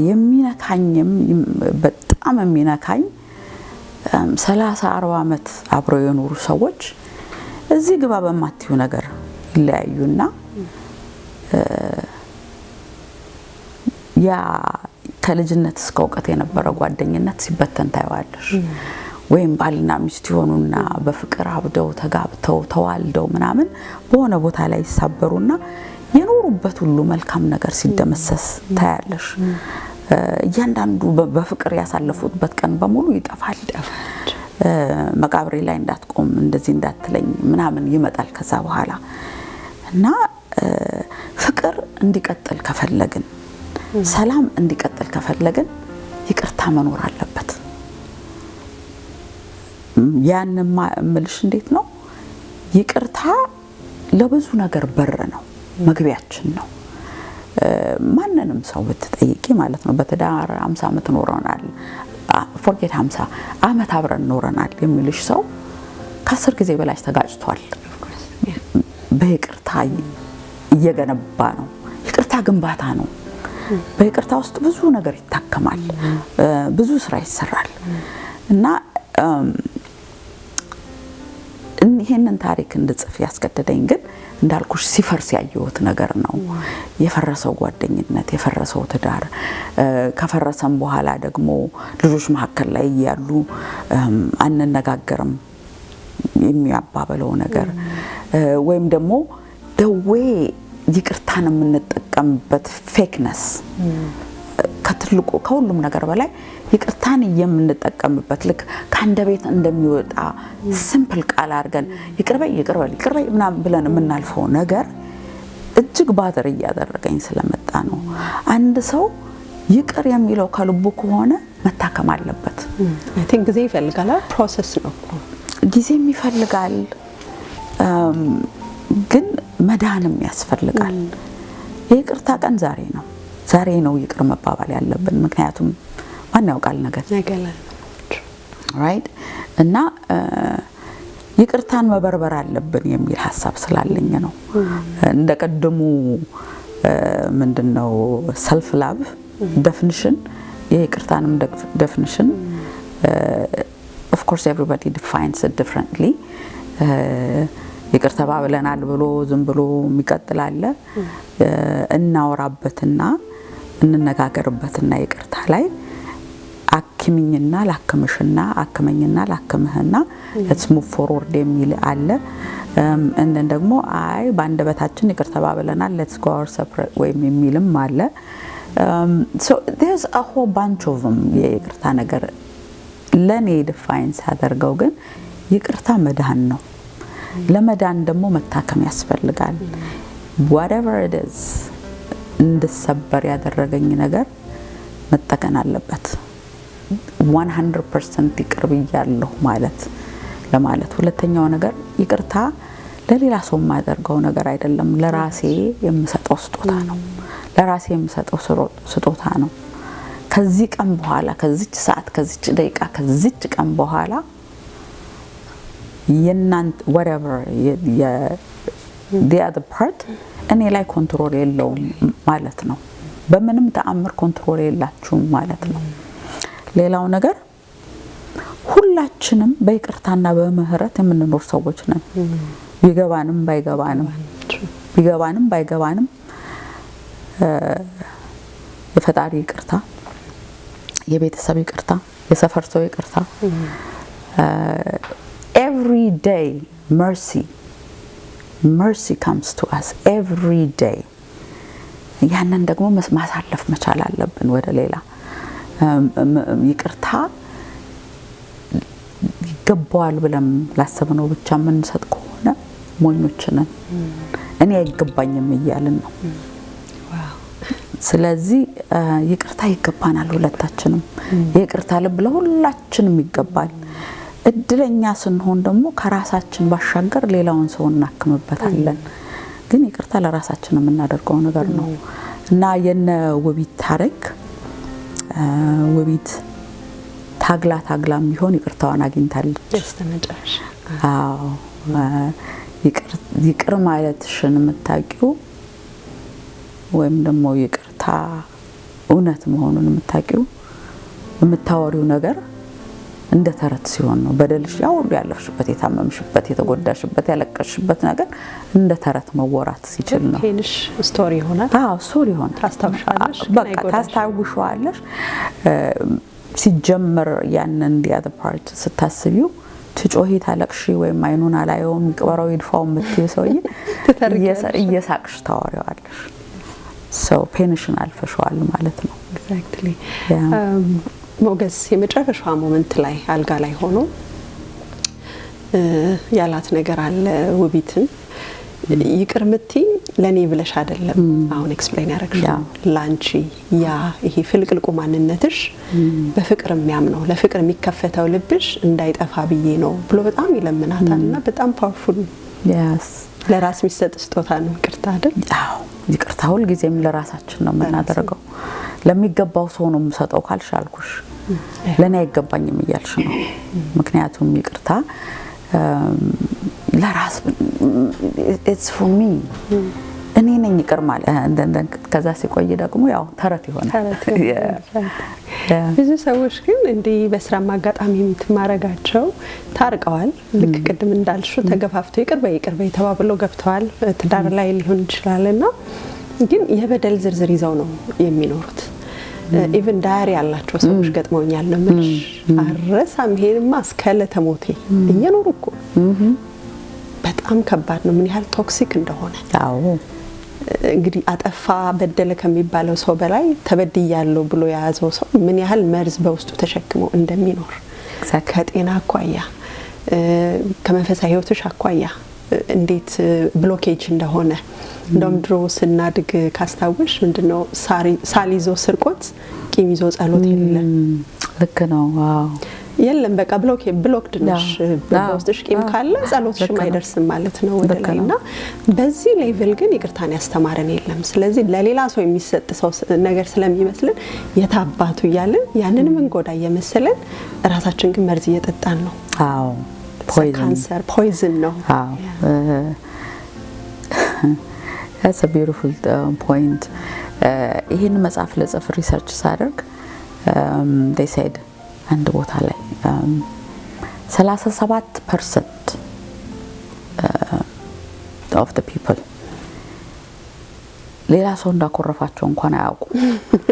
የሚነካኝም በጣም የሚነካኝ 30-40 ዓመት አብረው የኖሩ ሰዎች እዚህ ግባ በማትዩ ነገር ይለያዩና ያ ከልጅነት እስከ እውቀት የነበረ ጓደኝነት ሲበተን ታይዋለሽ። ወይም ባልና ሚስት ይሆኑና በፍቅር አብደው ተጋብተው ተዋልደው ምናምን በሆነ ቦታ ላይ ይሳበሩና የኖሩበት ሁሉ መልካም ነገር ሲደመሰስ ታያለሽ። እያንዳንዱ በፍቅር ያሳለፉበት ቀን በሙሉ ይጠፋል። መቃብሬ ላይ እንዳትቆም እንደዚህ እንዳትለኝ ምናምን ይመጣል ከዛ በኋላ። እና ፍቅር እንዲቀጥል ከፈለግን፣ ሰላም እንዲቀጥል ከፈለግን ይቅርታ መኖር አለበት። ያንማ እምልሽ እንዴት ነው? ይቅርታ ለብዙ ነገር በር ነው፣ መግቢያችን ነው። ማንንም ሰው ብትጠይቂ ማለት ነው በትዳር 50 ዓመት ኖረናል፣ ፎርጌት 50 ዓመት አብረን ኖረናል የሚልሽ ሰው ከ10 ጊዜ በላይ ተጋጭቷል። በይቅርታ እየገነባ ነው። ይቅርታ ግንባታ ነው። በይቅርታ ውስጥ ብዙ ነገር ይታከማል፣ ብዙ ስራ ይሰራል። እና ይሄንን ታሪክ እንድጽፍ ያስገደደኝ ግን እንዳልኩሽ ሲፈርስ ያየሁት ነገር ነው። የፈረሰው ጓደኝነት፣ የፈረሰው ትዳር፣ ከፈረሰም በኋላ ደግሞ ልጆች መካከል ላይ ያሉ አንነጋገርም የሚያባበለው ነገር ወይም ደግሞ ደዌ ይቅርታን የምንጠቀምበት ፌክነስ ከትልቁ ከሁሉም ነገር በላይ ይቅርታን የምንጠቀምበት ልክ ከአንደበት እንደሚወጣ ሲምፕል ቃል አድርገን ይቅርበይ ይቅርበል ይቅርበይ ምናምን ብለን የምናልፈው ነገር እጅግ ባደር እያደረገኝ ስለመጣ ነው። አንድ ሰው ይቅር የሚለው ከልቡ ከሆነ መታከም አለበት። አይ ቲንክ ጊዜ ይፈልጋል። ፕሮሰስ ነው፣ ጊዜም ይፈልጋል፣ ግን መዳንም ያስፈልጋል። የይቅርታ ቀን ዛሬ ነው። ዛሬ ነው ይቅር መባባል ያለብን። ምክንያቱም ማን ያውቃል ነገር ራይት። እና ይቅርታን መበርበር አለብን የሚል ሐሳብ ስላለኝ ነው። እንደቀደሙ ምንድነው ሰልፍ ላቭ ዴፊኒሽን የይቅርታንም ዴፊኒሽን of course everybody defines it differently። ይቅርታ ባብለናል ብሎ ዝም ብሎ የሚቀጥል አለ። እናወራበትና እንነጋገርበትና ይቅርታ ላይ አክሚኝና ላክምሽና አክመኝና ላክምህና let's move forward የሚል አለ። እንደን ደግሞ አይ ባንደበታችን ይቅርታ ባብለናል let's go our separate way የሚልም አለ። so there's a whole bunch of them። የይቅርታ ነገር ለኔ ዲፋይን ሳደርገው ግን ይቅርታ መዳን ነው። ለመዳን ደግሞ መታከም ያስፈልጋል። whatever it is እንድሰበር ያደረገኝ ነገር መጠገን አለበት። 100% ይቅር ብያለሁ ማለት ለማለት። ሁለተኛው ነገር ይቅርታ ለሌላ ሰው የማደርገው ነገር አይደለም፣ ለራሴ የምሰጠው ስጦታ ነው። ለራሴ የምሰጠው ስጦታ ነው። ከዚህ ቀን በኋላ ከዚች ሰዓት ከዚች ደቂቃ ከዚች ቀን በኋላ የናንተ whatever the other part እኔ ላይ ኮንትሮል የለውም ማለት ነው። በምንም ተአምር ኮንትሮል የላችሁም ማለት ነው። ሌላው ነገር ሁላችንም በይቅርታና በምህረት የምንኖር ሰዎች ነን። ቢገባንም ባይገባንም የፈጣሪ ይቅርታ፣ የቤተሰብ ይቅርታ፣ የሰፈር ሰው ይቅርታ every day mercy comes to us every day። ያንን ደግሞ ማሳለፍ መቻል አለብን። ወደ ሌላ ይቅርታ ይገባዋል ብለን ላሰብነው ብቻ የምንሰጥ ከሆነ ሞኞች ነን። እኔ አይገባኝም እያልን ነው። ስለዚህ ይቅርታ ይገባናል። ሁለታችንም የይቅርታ ልብ ለሁላችንም ይገባል። እድለኛ ስንሆን ደግሞ ከራሳችን ባሻገር ሌላውን ሰው እናክምበታለን። ግን ይቅርታ ለራሳችን የምናደርገው ነገር ነው እና የነ ውቢት ታሪክ ውቢት ታግላም ቢሆን ይቅርታዋን አግኝታለች። ያስተመጫሽ አዎ ይቅር ማለትሽን የምታውቂው ወይም ደግሞ ይቅርታ እውነት መሆኑን የምታውቂው የምታወሪው ነገር እንደ ተረት ሲሆን ነው። በደልሽ ያው ሁሉ ያለፍሽበት የታመምሽበት የተጎዳሽበት ያለቀሽበት ነገር እንደ ተረት መወራት ሲችል ነው። ሄንሽ ስቶሪ ይሆናል። አዎ ስቶሪ ይሆናል። ታስታውሻለሽ፣ በቃ ታስታውሻለሽ። ሲጀመር ያንን the other part ስታስቢው ትጮሂ ታለቅሺ ወይም አይኑን አላየውም ይቅበረው ይድፋው የምትይው ሰውዬ እየሳቅሽ ታወሪዋለሽ። ሰው ፔንሽን አልፈሽዋል ማለት ነው። ኤግዛክትሊ ሞገስ የመጨረሻው ሞመንት ላይ አልጋ ላይ ሆኖ ያላት ነገር አለ ውቢትን ይቅር ምትይ ለኔ ብለሽ አይደለም አሁን ኤክስፕሌን ያደረግሽው ላንቺ ያ ይሄ ፍልቅልቁ ማንነትሽ በፍቅር የሚያምነው ለፍቅር የሚከፈተው ልብሽ እንዳይጠፋ ብዬ ነው ብሎ በጣም ይለምናታልና በጣም ፓወርፉል ለራስ የሚሰጥ ስጦታ ነው ይቅርታ አይደል? አዎ ይቅርታ ሁሉ ጊዜም ለራሳችን ነው የምናደርገው። ለሚገባው ሰው ነው የምሰጠው ካልሻልኩሽ ለኔ አይገባኝም እያልሽ ነው። ምክንያቱም ይቅርታ ለራስ it's for me እኔ ነኝ ይቅር ማለት ከዛ ሲቆይ ደግሞ ያው ተረት ይሆናል። ብዙ ሰዎች ግን እንዲህ በስራ ማጋጣሚ የምትማረጋቸው ታርቀዋል። ልክ ቅድም እንዳልሽው ተገፋፍተው ይቅር በይ ተባብለው ገብተዋል ትዳር ላይ ሊሆን ይችላልና ግን የበደል ዝርዝር ይዘው ነው የሚኖሩት። ኢቭን ዳይሪ ያላቸው ሰዎች ገጥመውኛል ነው ምንሽ አረሳም ሄድማ እስከለተ ሞቴ እየኖሩ እኮ በጣም ከባድ ነው ምን ያህል ቶክሲክ እንደሆነ። አዎ እንግዲህ አጠፋ በደለ ከሚባለው ሰው በላይ ተበድያለሁ ብሎ የያዘው ሰው ምን ያህል መርዝ በውስጡ ተሸክሞ እንደሚኖር ከጤና አኳያ ከመንፈሳዊ ህይወትሽ አኳያ እንዴት ብሎኬጅ እንደሆነ እንደውም ድሮ ስናድግ ካስታወሽ ምንድነው ሳሊዞ ስርቆት ቂም ይዞ ጸሎት የለም። ልክ ነው። ዋው የለም በቃ ብሎክድ ነሽ በውስጥሽ ቂም ካለ ጸሎትሽ አይደርስም ማለት ነው ወደ ላይና በዚህ ሌቭል ግን ይቅርታን ያስተማረን የለም። ስለዚህ ለሌላ ሰው የሚሰጥ ሰው ነገር ስለሚመስልን የታባቱ ይያልን ያንንም እንጎዳ የመሰለን ራሳችን ግን መርዝ እየጠጣን ነው። አዎ ፖይዝን ነው። አዎ that's a beautiful point. ይሄን መጽሐፍ ለጽፍ ሪሰርች ሳደርግ they said አንድ ቦታ ላይ 37% of the people ሌላ ሰው እንዳኮረፋቸው እንኳን አያውቁም።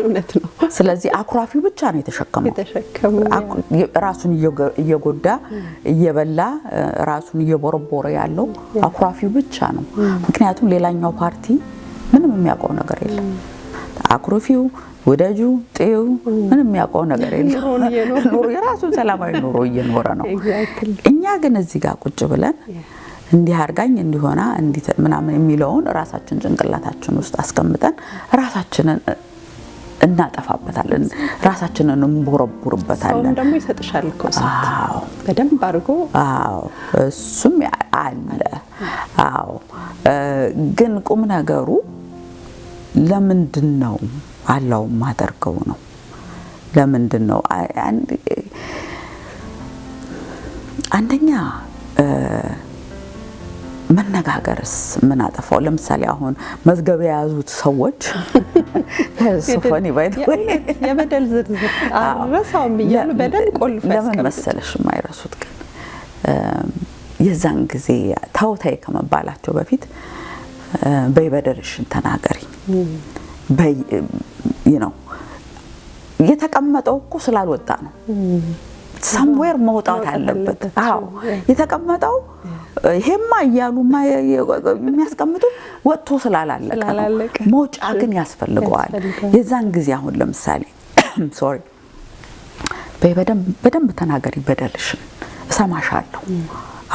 እውነት ነው። ስለዚህ አኩራፊው ብቻ ነው የተሸከመው ራሱን እየጎዳ እየበላ ራሱን እየቦረቦረ ያለው አኩራፊው ብቻ ነው። ምክንያቱም ሌላኛው ፓርቲ ምንም የሚያውቀው ነገር የለም። አኩራፊው ወዳጁ ጤው ምንም የሚያውቀው ነገር የለም። ኑሮ የራሱን ሰላማዊ ኑሮ እየኖረ ነው። እኛ ግን እዚህ ጋር ቁጭ ብለን እንዲህ አርጋኝ እንዲሆና እንዲህ ምናምን የሚለውን ራሳችን ጭንቅላታችን ውስጥ አስቀምጠን ራሳችንን እናጠፋበታለን፣ ራሳችንን እንቦረቡርበታለን። ሰው ደግሞ ይሰጥሻል እኮ ሰዓት በደንብ አድርጎ አዎ እሱም አለ። አዎ ግን ቁም ነገሩ ለምንድነው አላው ማደርገው ነው? ለምንድነው አንደኛ መነጋገርስ ምን አጠፋው? ለምሳሌ አሁን መዝገብ የያዙት ሰዎች ሶፋኒ ባይተው የበደል ዝርዝር አረሳውም ይያሉ በደል ቆልፈስ ለምን መሰለሽ የማይረሱት ግን የዛን ጊዜ ታውታይ ከመባላቸው በፊት በይበደልሽን ተናገሪ የተቀመጠው እኮ ስላልወጣ ነው። somewhere መውጣት አለበት። አዎ የተቀመጠው ይሄማ ያሉማ የሚያስቀምጡ ወጥቶ ስላላለቀ ሞጫ ግን ያስፈልገዋል። የዛን ጊዜ አሁን ለምሳሌ ሶሪ በደንብ ተናገሪ በደልሽን እሰማሻለሁ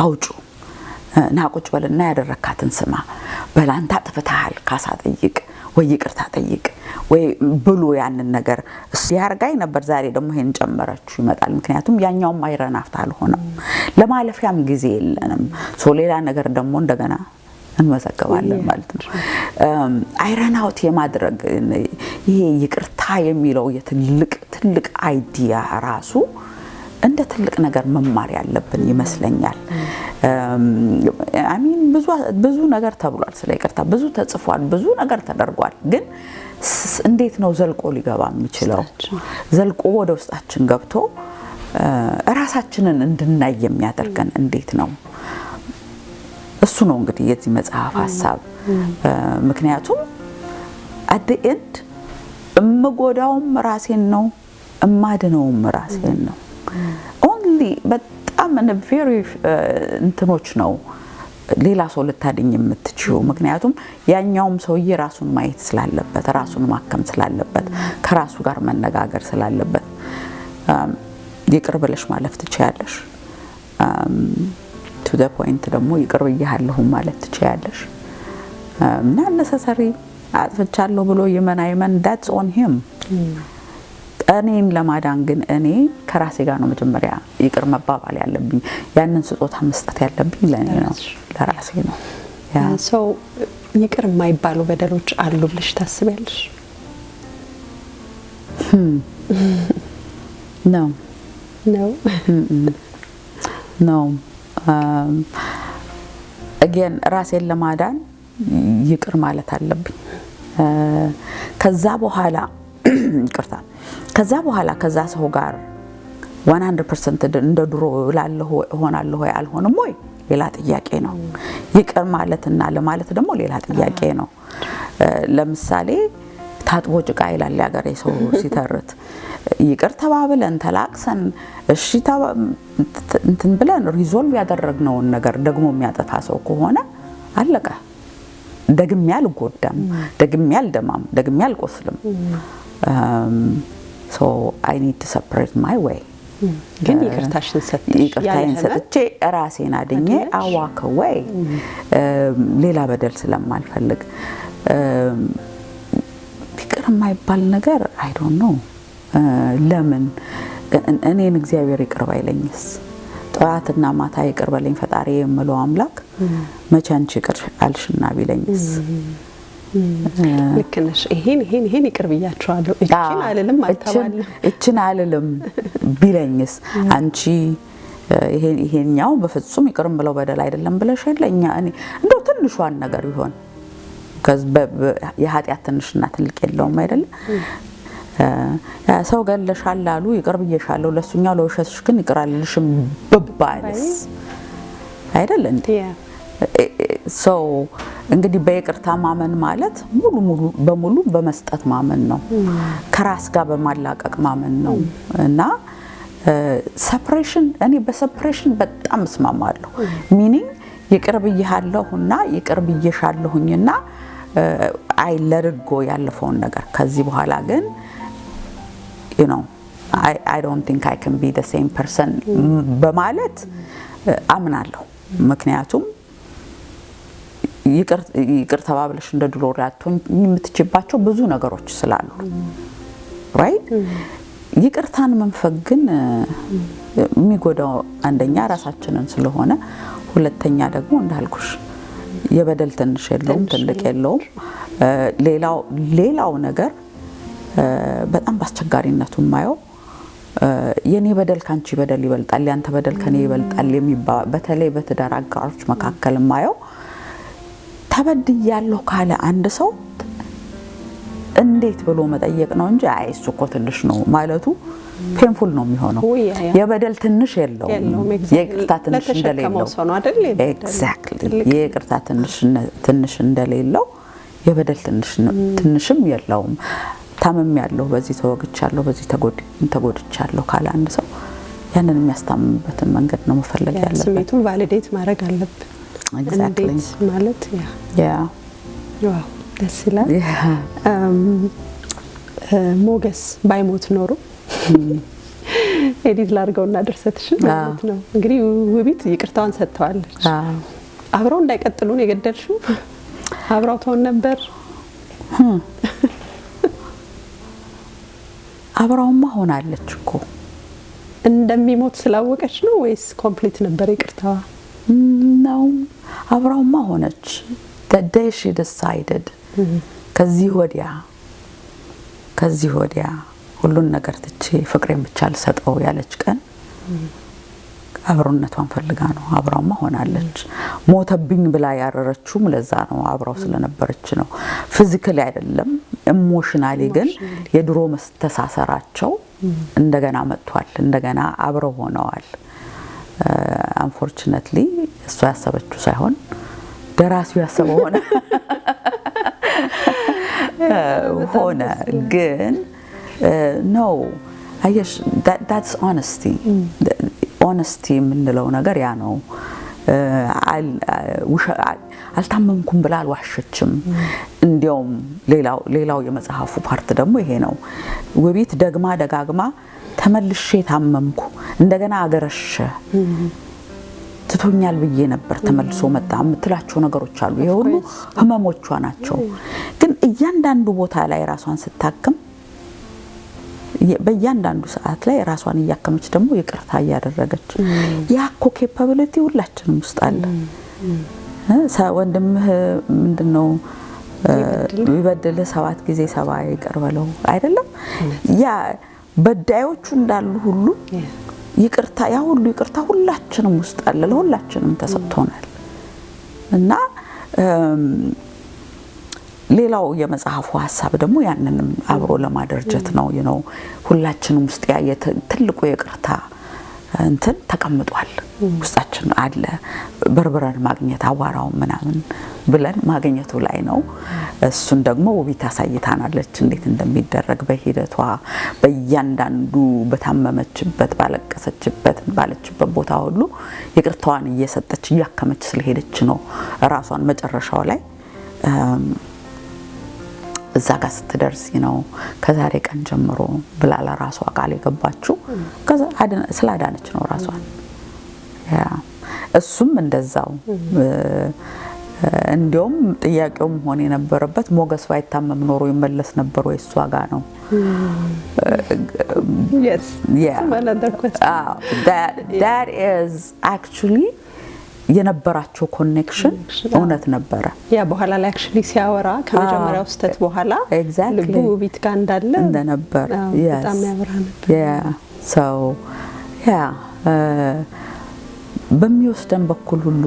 አውጩ ናቁጭ በልና ያደረካትን ስማ በላንታ ጥፍታል ካሳ ጠይቅ ወይ ይቅርታ ጠይቅ ወይ ብሎ ያንን ነገር ሲያርጋይ ነበር። ዛሬ ደግሞ ይሄን ጨመረችው ይመጣል። ምክንያቱም ያኛው ማይረናፍታ አልሆነም፣ ለማለፊያም ጊዜ የለንም። ሌላ ነገር ደግሞ እንደገና እንመዘገባለን ማለት ነው። አይረናውት የማድረግ ይሄ ይቅርታ የሚለው ትልቅ አይዲያ ራሱ እንደ ትልቅ ነገር መማር ያለብን ይመስለኛል። አሚን ብዙ ነገር ተብሏል ስለ ይቅርታ፣ ብዙ ተጽፏል፣ ብዙ ነገር ተደርጓል። ግን እንዴት ነው ዘልቆ ሊገባ የሚችለው? ዘልቆ ወደ ውስጣችን ገብቶ ራሳችንን እንድናይ የሚያደርገን እንዴት ነው? እሱ ነው እንግዲህ የዚህ መጽሐፍ ሐሳብ። ምክንያቱም at the end እምጎዳውም ራሴን ነው እማድነውም ራሴን ነው። only በጣም very እንትኖች ነው ሌላ ሰው ልታድኝ የምትችው። ምክንያቱም ያኛውም ሰውዬ ራሱን ማየት ስላለበት፣ ራሱን ማከም ስላለበት፣ ከራሱ ጋር መነጋገር ስላለበት ይቅር ብለሽ ማለፍ ትችያለሽ። to the point ደግሞ ይቅር ብያለሁ ማለት ትችያለሽ። እና necessary አጥፍቻለሁ ብሎ ይመን that's on him። እኔን ለማዳን ግን እኔ ከራሴ ጋር ነው መጀመሪያ ይቅር መባባል ያለብኝ። ያንን ስጦታ መስጠት ያለብኝ ለኔ ነው፣ ለራሴ ነው። ሰው ይቅር የማይባሉ በደሎች አሉ ብለሽ ታስቢያለሽ? ነው again ራሴን ለማዳን ይቅር ማለት አለብኝ። ከዛ በኋላ ይቅርታ ከዛ በኋላ ከዛ ሰው ጋር 100% እንደ ድሮ ላለሁ ሆናለሁ ወይ አልሆንም ወይ ሌላ ጥያቄ ነው። ይቅር ማለትና ለማለት ደግሞ ሌላ ጥያቄ ነው። ለምሳሌ ታጥቦ ጭቃ ይላል ያገሬ ሰው ሲተርት። ይቅር ተባብለን ተላቅሰን እሺ እንትን ብለን ሪዞልቭ ያደረግነውን ነገር ደግሞ የሚያጠፋ ሰው ከሆነ አለቀ። ደግሜ አልጎዳም፣ ደግሜ አልደማም፣ ደግሜ አልቆስልም። so I need to separate my way። ግን ይቅርታሽን ሰጥቼ ራሴን አድኜ አዋከ ወይ ሌላ በደል ስለማልፈልግ ይቅር የማይባል ነገር I don't know። ለምን እኔን እግዚአብሔር ይቅር ባይለኝስ? ጠዋትና ማታ ይቅር በለኝ ፈጣሪ የምለው አምላክ መቼ አንቺ ይቅር አልሽና ቢለኝስ? ልክ ነሽ። ይሄን ይቅር ብያቸዋለሁ እቺን አልልም አልተባለም እቺን አልልም ቢለኝስ? አንቺ ይሄኛው በፍጹም ይቅርም ብለው በደል አይደለም ብለሽ የለኛ እኔ እንደው ትንሿን ነገር ቢሆን የኃጢአት ትንሽና ትልቅ የለውም አይደል? ሰው ገለሻል አሉ ይቅር ብዬሻለሁ፣ ለሱኛው ለውሸትሽ ግን ይቅር አልልሽም በባልስ አይደል እንዴ? ሰው እንግዲህ በይቅርታ ማመን ማለት ሙሉ በመስጠት ማመን ነው። ከራስ ጋር በማላቀቅ ማመን ነው። እና ሰፕሬሽን እኔ በሰፕሬሽን በጣም እስማማለሁ። ሚኒንግ ይቅር ብዬሃለሁና ይቅር ብዬሻለሁኝና አይ ለርጎ ያለፈውን ነገር ከዚህ በኋላ ግን you know I don't think I can be the same person በማለት አምናለሁ። ምክንያቱም ይቅር ተባብለሽ እንደ ድሮ ራቶኝ የምትችባቸው ብዙ ነገሮች ስላሉ right ይቅርታን መንፈግ ግን የሚጎዳው አንደኛ ራሳችንን ስለሆነ፣ ሁለተኛ ደግሞ እንዳልኩሽ የበደል ትንሽ የለውም ትልቅ የለውም። ሌላው ነገር በጣም ባስቸጋሪነቱ ማየው የኔ በደል ካንቺ በደል ይበልጣል፣ ያንተ በደል ከኔ ይበልጣል የሚባል በተለይ በትዳር አጋሮች መካከል ማየው ተበድያለሁ ካለ አንድ ሰው እንዴት ብሎ መጠየቅ ነው እንጂ አይ እሱ እኮ ትንሽ ነው ማለቱ ፔንፉል ነው የሚሆነው። የበደል ትንሽ የለውም የይቅርታ ትንሽ እንደሌለው ኤግዛክትሊ የይቅርታ ትንሽ እንደሌለው የበደል ትንሽም የለውም። ታመም ያለው በዚህ ተወግቻለሁ በዚህ ተጎድቻለሁ ካለ አንድ ሰው ያንን የሚያስታምምበትን መንገድ ነው መፈለግ ያለበት። ስሜቱን ቫሊዴት ማድረግ አለብን። ኤግዛክትሊ ማለት ያ ዋው ደስ ይላል። ሞገስ ባይሞት ኖሮ ኤዲት ላርገውና ድርሰትሽን ማለት ነው እንግዲህ ውቢት ይቅርታዋን ሰጥተዋለች። አብረው እንዳይቀጥሉን የገደልሽው አብረው ተውን ነበር አብራውማ ሆናለች እኮ እንደሚሞት ስላወቀች ነው ወይስ ኮምፕሊት ነበር ይቅርታዋ? ነው አብራውማ ሆነች። the day she decided ከዚህ ወዲያ ሁሉን ነገር ትቼ ፍቅሬን ብቻ ልሰጠው ያለች ቀን አብሮነቷን ፈልጋ ነው። አብራውማ ሆናለች። ሞተብኝ ብላ ያረረችውም ለዛ ነው። አብራው ስለነበረች ነው። ፊዚካሊ አይደለም፣ ኢሞሽናሊ ግን የድሮ መስተሳሰራቸው እንደገና መጥቷል። እንደገና አብረው ሆነዋል። አንፎርቹኔትሊ እሷ ያሰበችው ሳይሆን ደራሲው ያሰበው ሆነ ግን ነው። አየሽ that's honesty የምንለው ነገር ያ ነው። አልታመምኩም ብላ አልዋሸችም። እንዲያውም ሌላው የመጽሐፉ ፓርት ደግሞ ይሄ ነው። ውቢት ደጋግማ ተመልሼ ታመምኩ፣ እንደገና አገረሸ፣ ትቶኛል ብዬ ነበር፣ ተመልሶ መጣ የምትላቸው ነገሮች አሉ። ይሄ ሁሉ ህመሞቿ ናቸው። ግን እያንዳንዱ ቦታ ላይ ራሷን ስታክም በእያንዳንዱ ሰዓት ላይ ራሷን እያከመች ደግሞ ይቅርታ እያደረገች ያኮ ኬፓቢሊቲ ሁላችንም ውስጥ አለ። ወንድምህ ምንድነው ይበድልህ 7 ጊዜ 70 ይቅር በለው አይደለም? ያ በዳዮቹ እንዳሉ ሁሉ ይቅርታ ያ ሁሉ ይቅርታ ሁላችንም ውስጥ አለ። ለሁላችንም ተሰጥቶናል። እና ሌላው የመጽሐፉ ሐሳብ ደግሞ ያንንም አብሮ ለማደርጀት ነው። ሁላችንም ውስጥ ያ ትልቁ ይቅርታ እንትን ተቀምጧል፣ ውስጣችን አለ። በርበረን ማግኘት አዋራው ምናምን ብለን ማግኘቱ ላይ ነው። እሱን ደግሞ ውቢት አሳይታናለች እንዴት እንደሚደረግ በሂደቷ በእያንዳንዱ በታመመችበት ባለችበት ቦታ ሁሉ ይቅርታዋን እየሰጠች እያከመች ስለሄደች ነው ራሷን መጨረሻው ላይ እዛ ጋር ስትደርስ ነው ከዛሬ ቀን ጀምሮ ብላ ለራሷ ቃል የገባችው ስላዳነች ነው ራሷን። እሱም እንደዛው እንዲያውም ጥያቄውም ሆነ የነበረበት ሞገስ ባይታመም ኖሮ ይመለስ ነበር ወይ እሷ ጋር ነው። Yes. Yeah. Another question. That is actually የነበራቸው ኮኔክሽን እውነት ነበረ። ያ በኋላ ላይ አክቹሊ ሲያወራ ከመጀመሪያው ስተት በኋላ ልቡ ውቢት ጋር እንደነበር በጣም ያወራ ነበር። በሚወስደን በኩል ሁሉ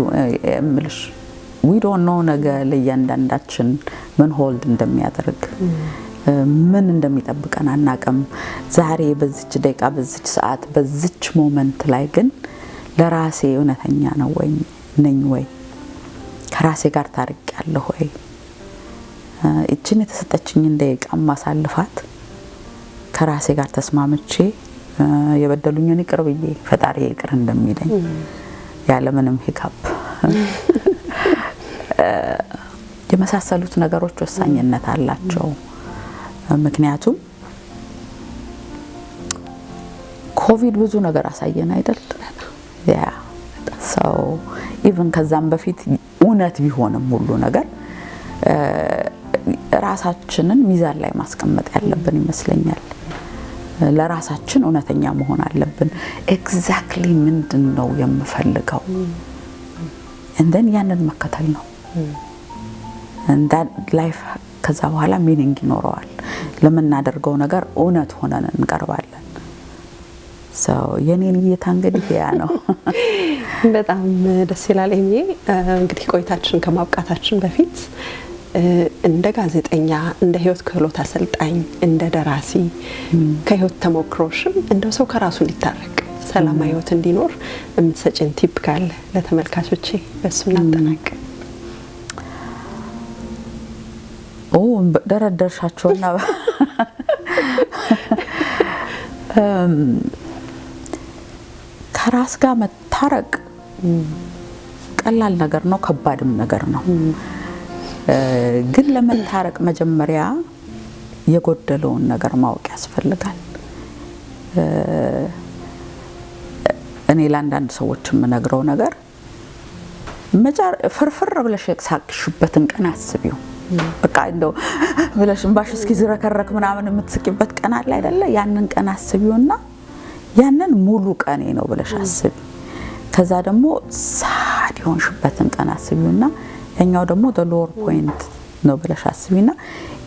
እምልሽ we don't know ነገ ለእያንዳንዳችን ምን ሆልድ እንደሚያደርግ ምን እንደሚጠብቀን አናውቅም። ዛሬ በዚች ደቂቃ በዚች ሰዓት በዚች ሞመንት ላይ ግን ለራሴ እውነተኛ ነው ወይ ነኝ ወይ ከራሴ ጋር ታርቄያለሁ ወይ እቺን የተሰጠችኝን ደቂቃ ማሳልፋት ከራሴ ጋር ተስማምቼ የበደሉኝን ይቅር ብዬ ፈጣሪ ይቅር እንደሚለኝ ያለ ምንም ሂካፕ የመሳሰሉት ነገሮች ወሳኝነት አላቸው። ምክንያቱም ኮቪድ ብዙ ነገር አሳየን አይደል? ሰው ኢቭን ከዛም በፊት እውነት ቢሆንም ሁሉ ነገር ራሳችንን ሚዛን ላይ ማስቀመጥ ያለብን ይመስለኛል። ለራሳችን እውነተኛ መሆን አለብን። ኤግዛክትሊ ምንድነው የምፈልገው እንደን ያንን መከተል ነው። and that life ከዛ በኋላ ሚኒንግ ይኖረዋል። ለምናደርገው ነገር እውነት ሆነን እንቀርባለን። የኔን እይታ እንግዲህ ያ ነው። በጣም ደስ ይላል። እንግዲህ ቆይታችን ከማብቃታችን በፊት እንደ ጋዜጠኛ፣ እንደ ህይወት ክህሎት አሰልጣኝ፣ እንደ ደራሲ ከህይወት ተሞክሮሽም እንደው ሰው ከራሱ እንዲታረቅ ሰላማዊ ህይወት እንዲኖር የምትሰጪን ቲፕ ካለ ለተመልካቾቼ በሱ እናጠናቅ። ደረደርሻቸውና ከራስ ጋር መታረቅ ቀላል ነገር ነው፣ ከባድም ነገር ነው። ግን ለመታረቅ መጀመሪያ የጎደለውን ነገር ማወቅ ያስፈልጋል። እኔ ለአንዳንድ ሰዎች የምነግረው ነገር ፍርፍር ብለሽ ሳቅሽበትን ቀን አስቢው። በቃ እንደው ብለሽ እንባሽ እስኪ ዝረከረክ ምናምን የምትስቂበት ቀን አለ አይደለ? ያንን ቀን አስቢውና ያንን ሙሉ ቀኔ ነው ብለሽ አስቢ። ከዛ ደግሞ ሳድ የሆንሽበትን ቀን አስቢውና ያኛው ደግሞ the lower point ነው ብለሽ አስቢና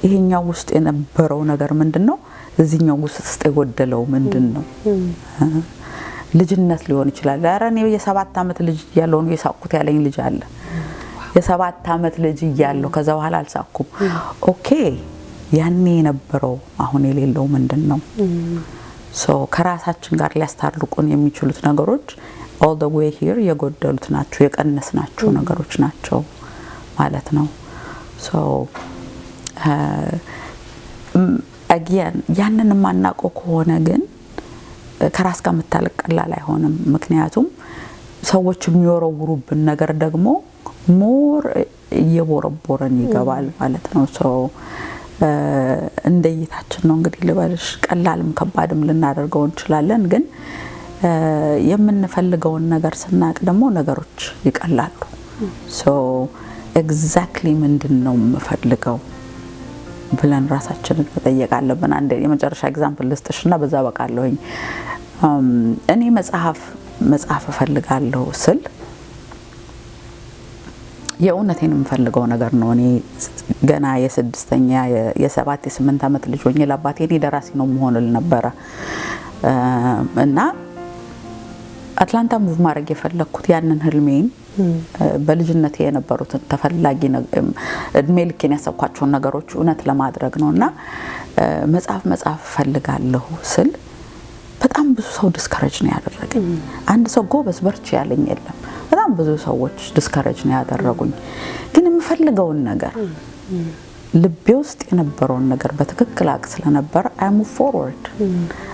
ይሄኛው ውስጥ የነበረው ነገር ምንድነው? እዚህኛው ውስጥ የጎደለው ምንድነው? ልጅነት ሊሆን ይችላል። ኧረ እኔ የ7 አመት ልጅ ያለው ነው የሳቁት ያለኝ ልጅ አለ። የ7 አመት ልጅ ያለው ከዛ በኋላ አልሳኩም። ኦኬ ያኔ የነበረው አሁን የሌለው ምንድነው? ከራሳችን ጋር ሊያስታርቁን የሚችሉት ነገሮች all the way here የጎደሉት ናቸው፣ የቀነስናቸው ነገሮች ናቸው ማለት ነው። again ያንን ማናቀው ከሆነ ግን ከራስ ጋር መታለቀላል አይሆንም። ምክንያቱም ሰዎች የሚወረውሩብን ነገር ደግሞ ሞር እየቦረቦረን ይገባል ማለት ነው። እንደይታችን ነው እንግዲህ ልበልሽ። ቀላልም ከባድም ልናደርገው እንችላለን። ግን የምንፈልገውን ነገር ስናቅ ደግሞ ነገሮች ይቀላሉ። exactly ምንድነው የምፈልገው ብለን ራሳችንን መጠየቅ አለብን። አንድ የመጨረሻ ኤግዛምፕል ልስጥሽና በዛ በቃለሁኝ። እኔ መጽሐፍ እፈልጋለሁ ስል የእውነቴን የምፈልገው ነገር ነው። እኔ ገና የ6ኛ የ7 የ8 አመት ልጅ ሆኜ ለአባቴ እኔ ደራሲ ነው መሆንል ነበር እና አትላንታ ሙቭ ማድረግ የፈለኩት ያንን ህልሜን በልጅነቴ የነበሩትን ተፈላጊ እድሜ ልኬን ያሰብኳቸውን ነገሮች እውነት ለማድረግ ነውና መጽሐፍ ፈልጋለሁ ስል በጣም ብዙ ሰው ዲስከሬጅ ነው ያደረገኝ። አንድ ሰው ጎበዝ በርቺ ያለኝ የለም። በጣም ብዙ ሰዎች ዲስከሬጅ ነው ያደረጉኝ። ግን የምፈልገውን ነገር ልቤ ውስጥ የነበረውን ነገር በትክክል አቅ ስለነበር I move forward.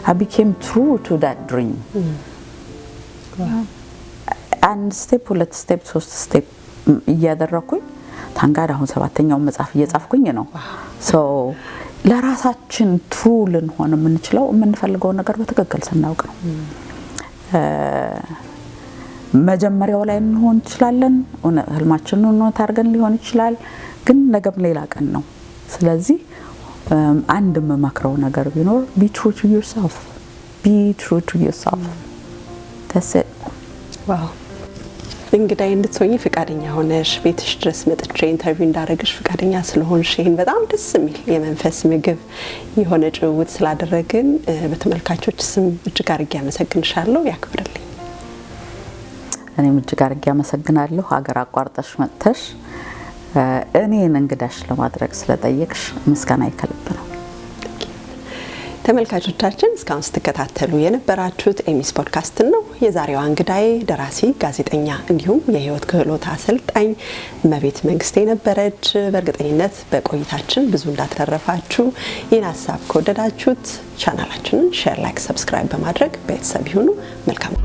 I became true to that dream. አንድ ስቴፕ 2 ስቴፕ 3 ስቴፕ እያደረኩኝ ታንጋዳ አሁን 7ኛው መጽሐፍ እየጻፍኩኝ ነው። ለራሳችን ትሩ ልንሆን የምንችለው የምንፈልገው ነገር በትክክል ስናውቅ ነው። መጀመሪያው ላይ እንሆን ይችላልን ህልማችንን ነው ታርገን ሊሆን ይችላል። ግን ነገም ሌላ ቀን ነው። ስለዚህ አንድ መመክረው ነገር ቢኖር be true to yourself. Be true to yourself. That's it. Wow. እንግዲህ እንድትሆኚ ፍቃደኛ ሆነሽ ቤትሽ ድረስ መጥቼ ኢንተርቪው እንዳደረግሽ ፍቃደኛ ስለሆንሽ ይሄን በጣም ደስ የሚል የመንፈስ ምግብ የሆነ ጭውውት ስላደረግን በተመልካቾች ስም እጅግ አድርጌ አመሰግንሻለሁ። ያክብርልኝ። እኔም እጅግ አድርጌ አመሰግናለሁ። ሀገር አቋርጠሽ መጥተሽ እኔን እንግዳሽ ለማድረግ ስለጠየቅሽ ምስጋና ይከልብ ነው። ተመልካቾቻችን እስካሁን ስትከታተሉ የነበራችሁት ኤሚስ ፖድካስት ነው። የዛሬዋ እንግዳዬ ደራሲ፣ ጋዜጠኛ እንዲሁም የህይወት ክህሎት አሰልጣኝ እመቤት መንግስቴ ነበረች። በእርግጠኝነት በቆይታችን ብዙ እንዳተረፋችሁ ይህን ሀሳብ ከወደዳችሁት ቻናላችንን ሼር፣ ላይክ፣ ሰብስክራይብ በማድረግ ቤተሰብ ይሁኑ። መልካም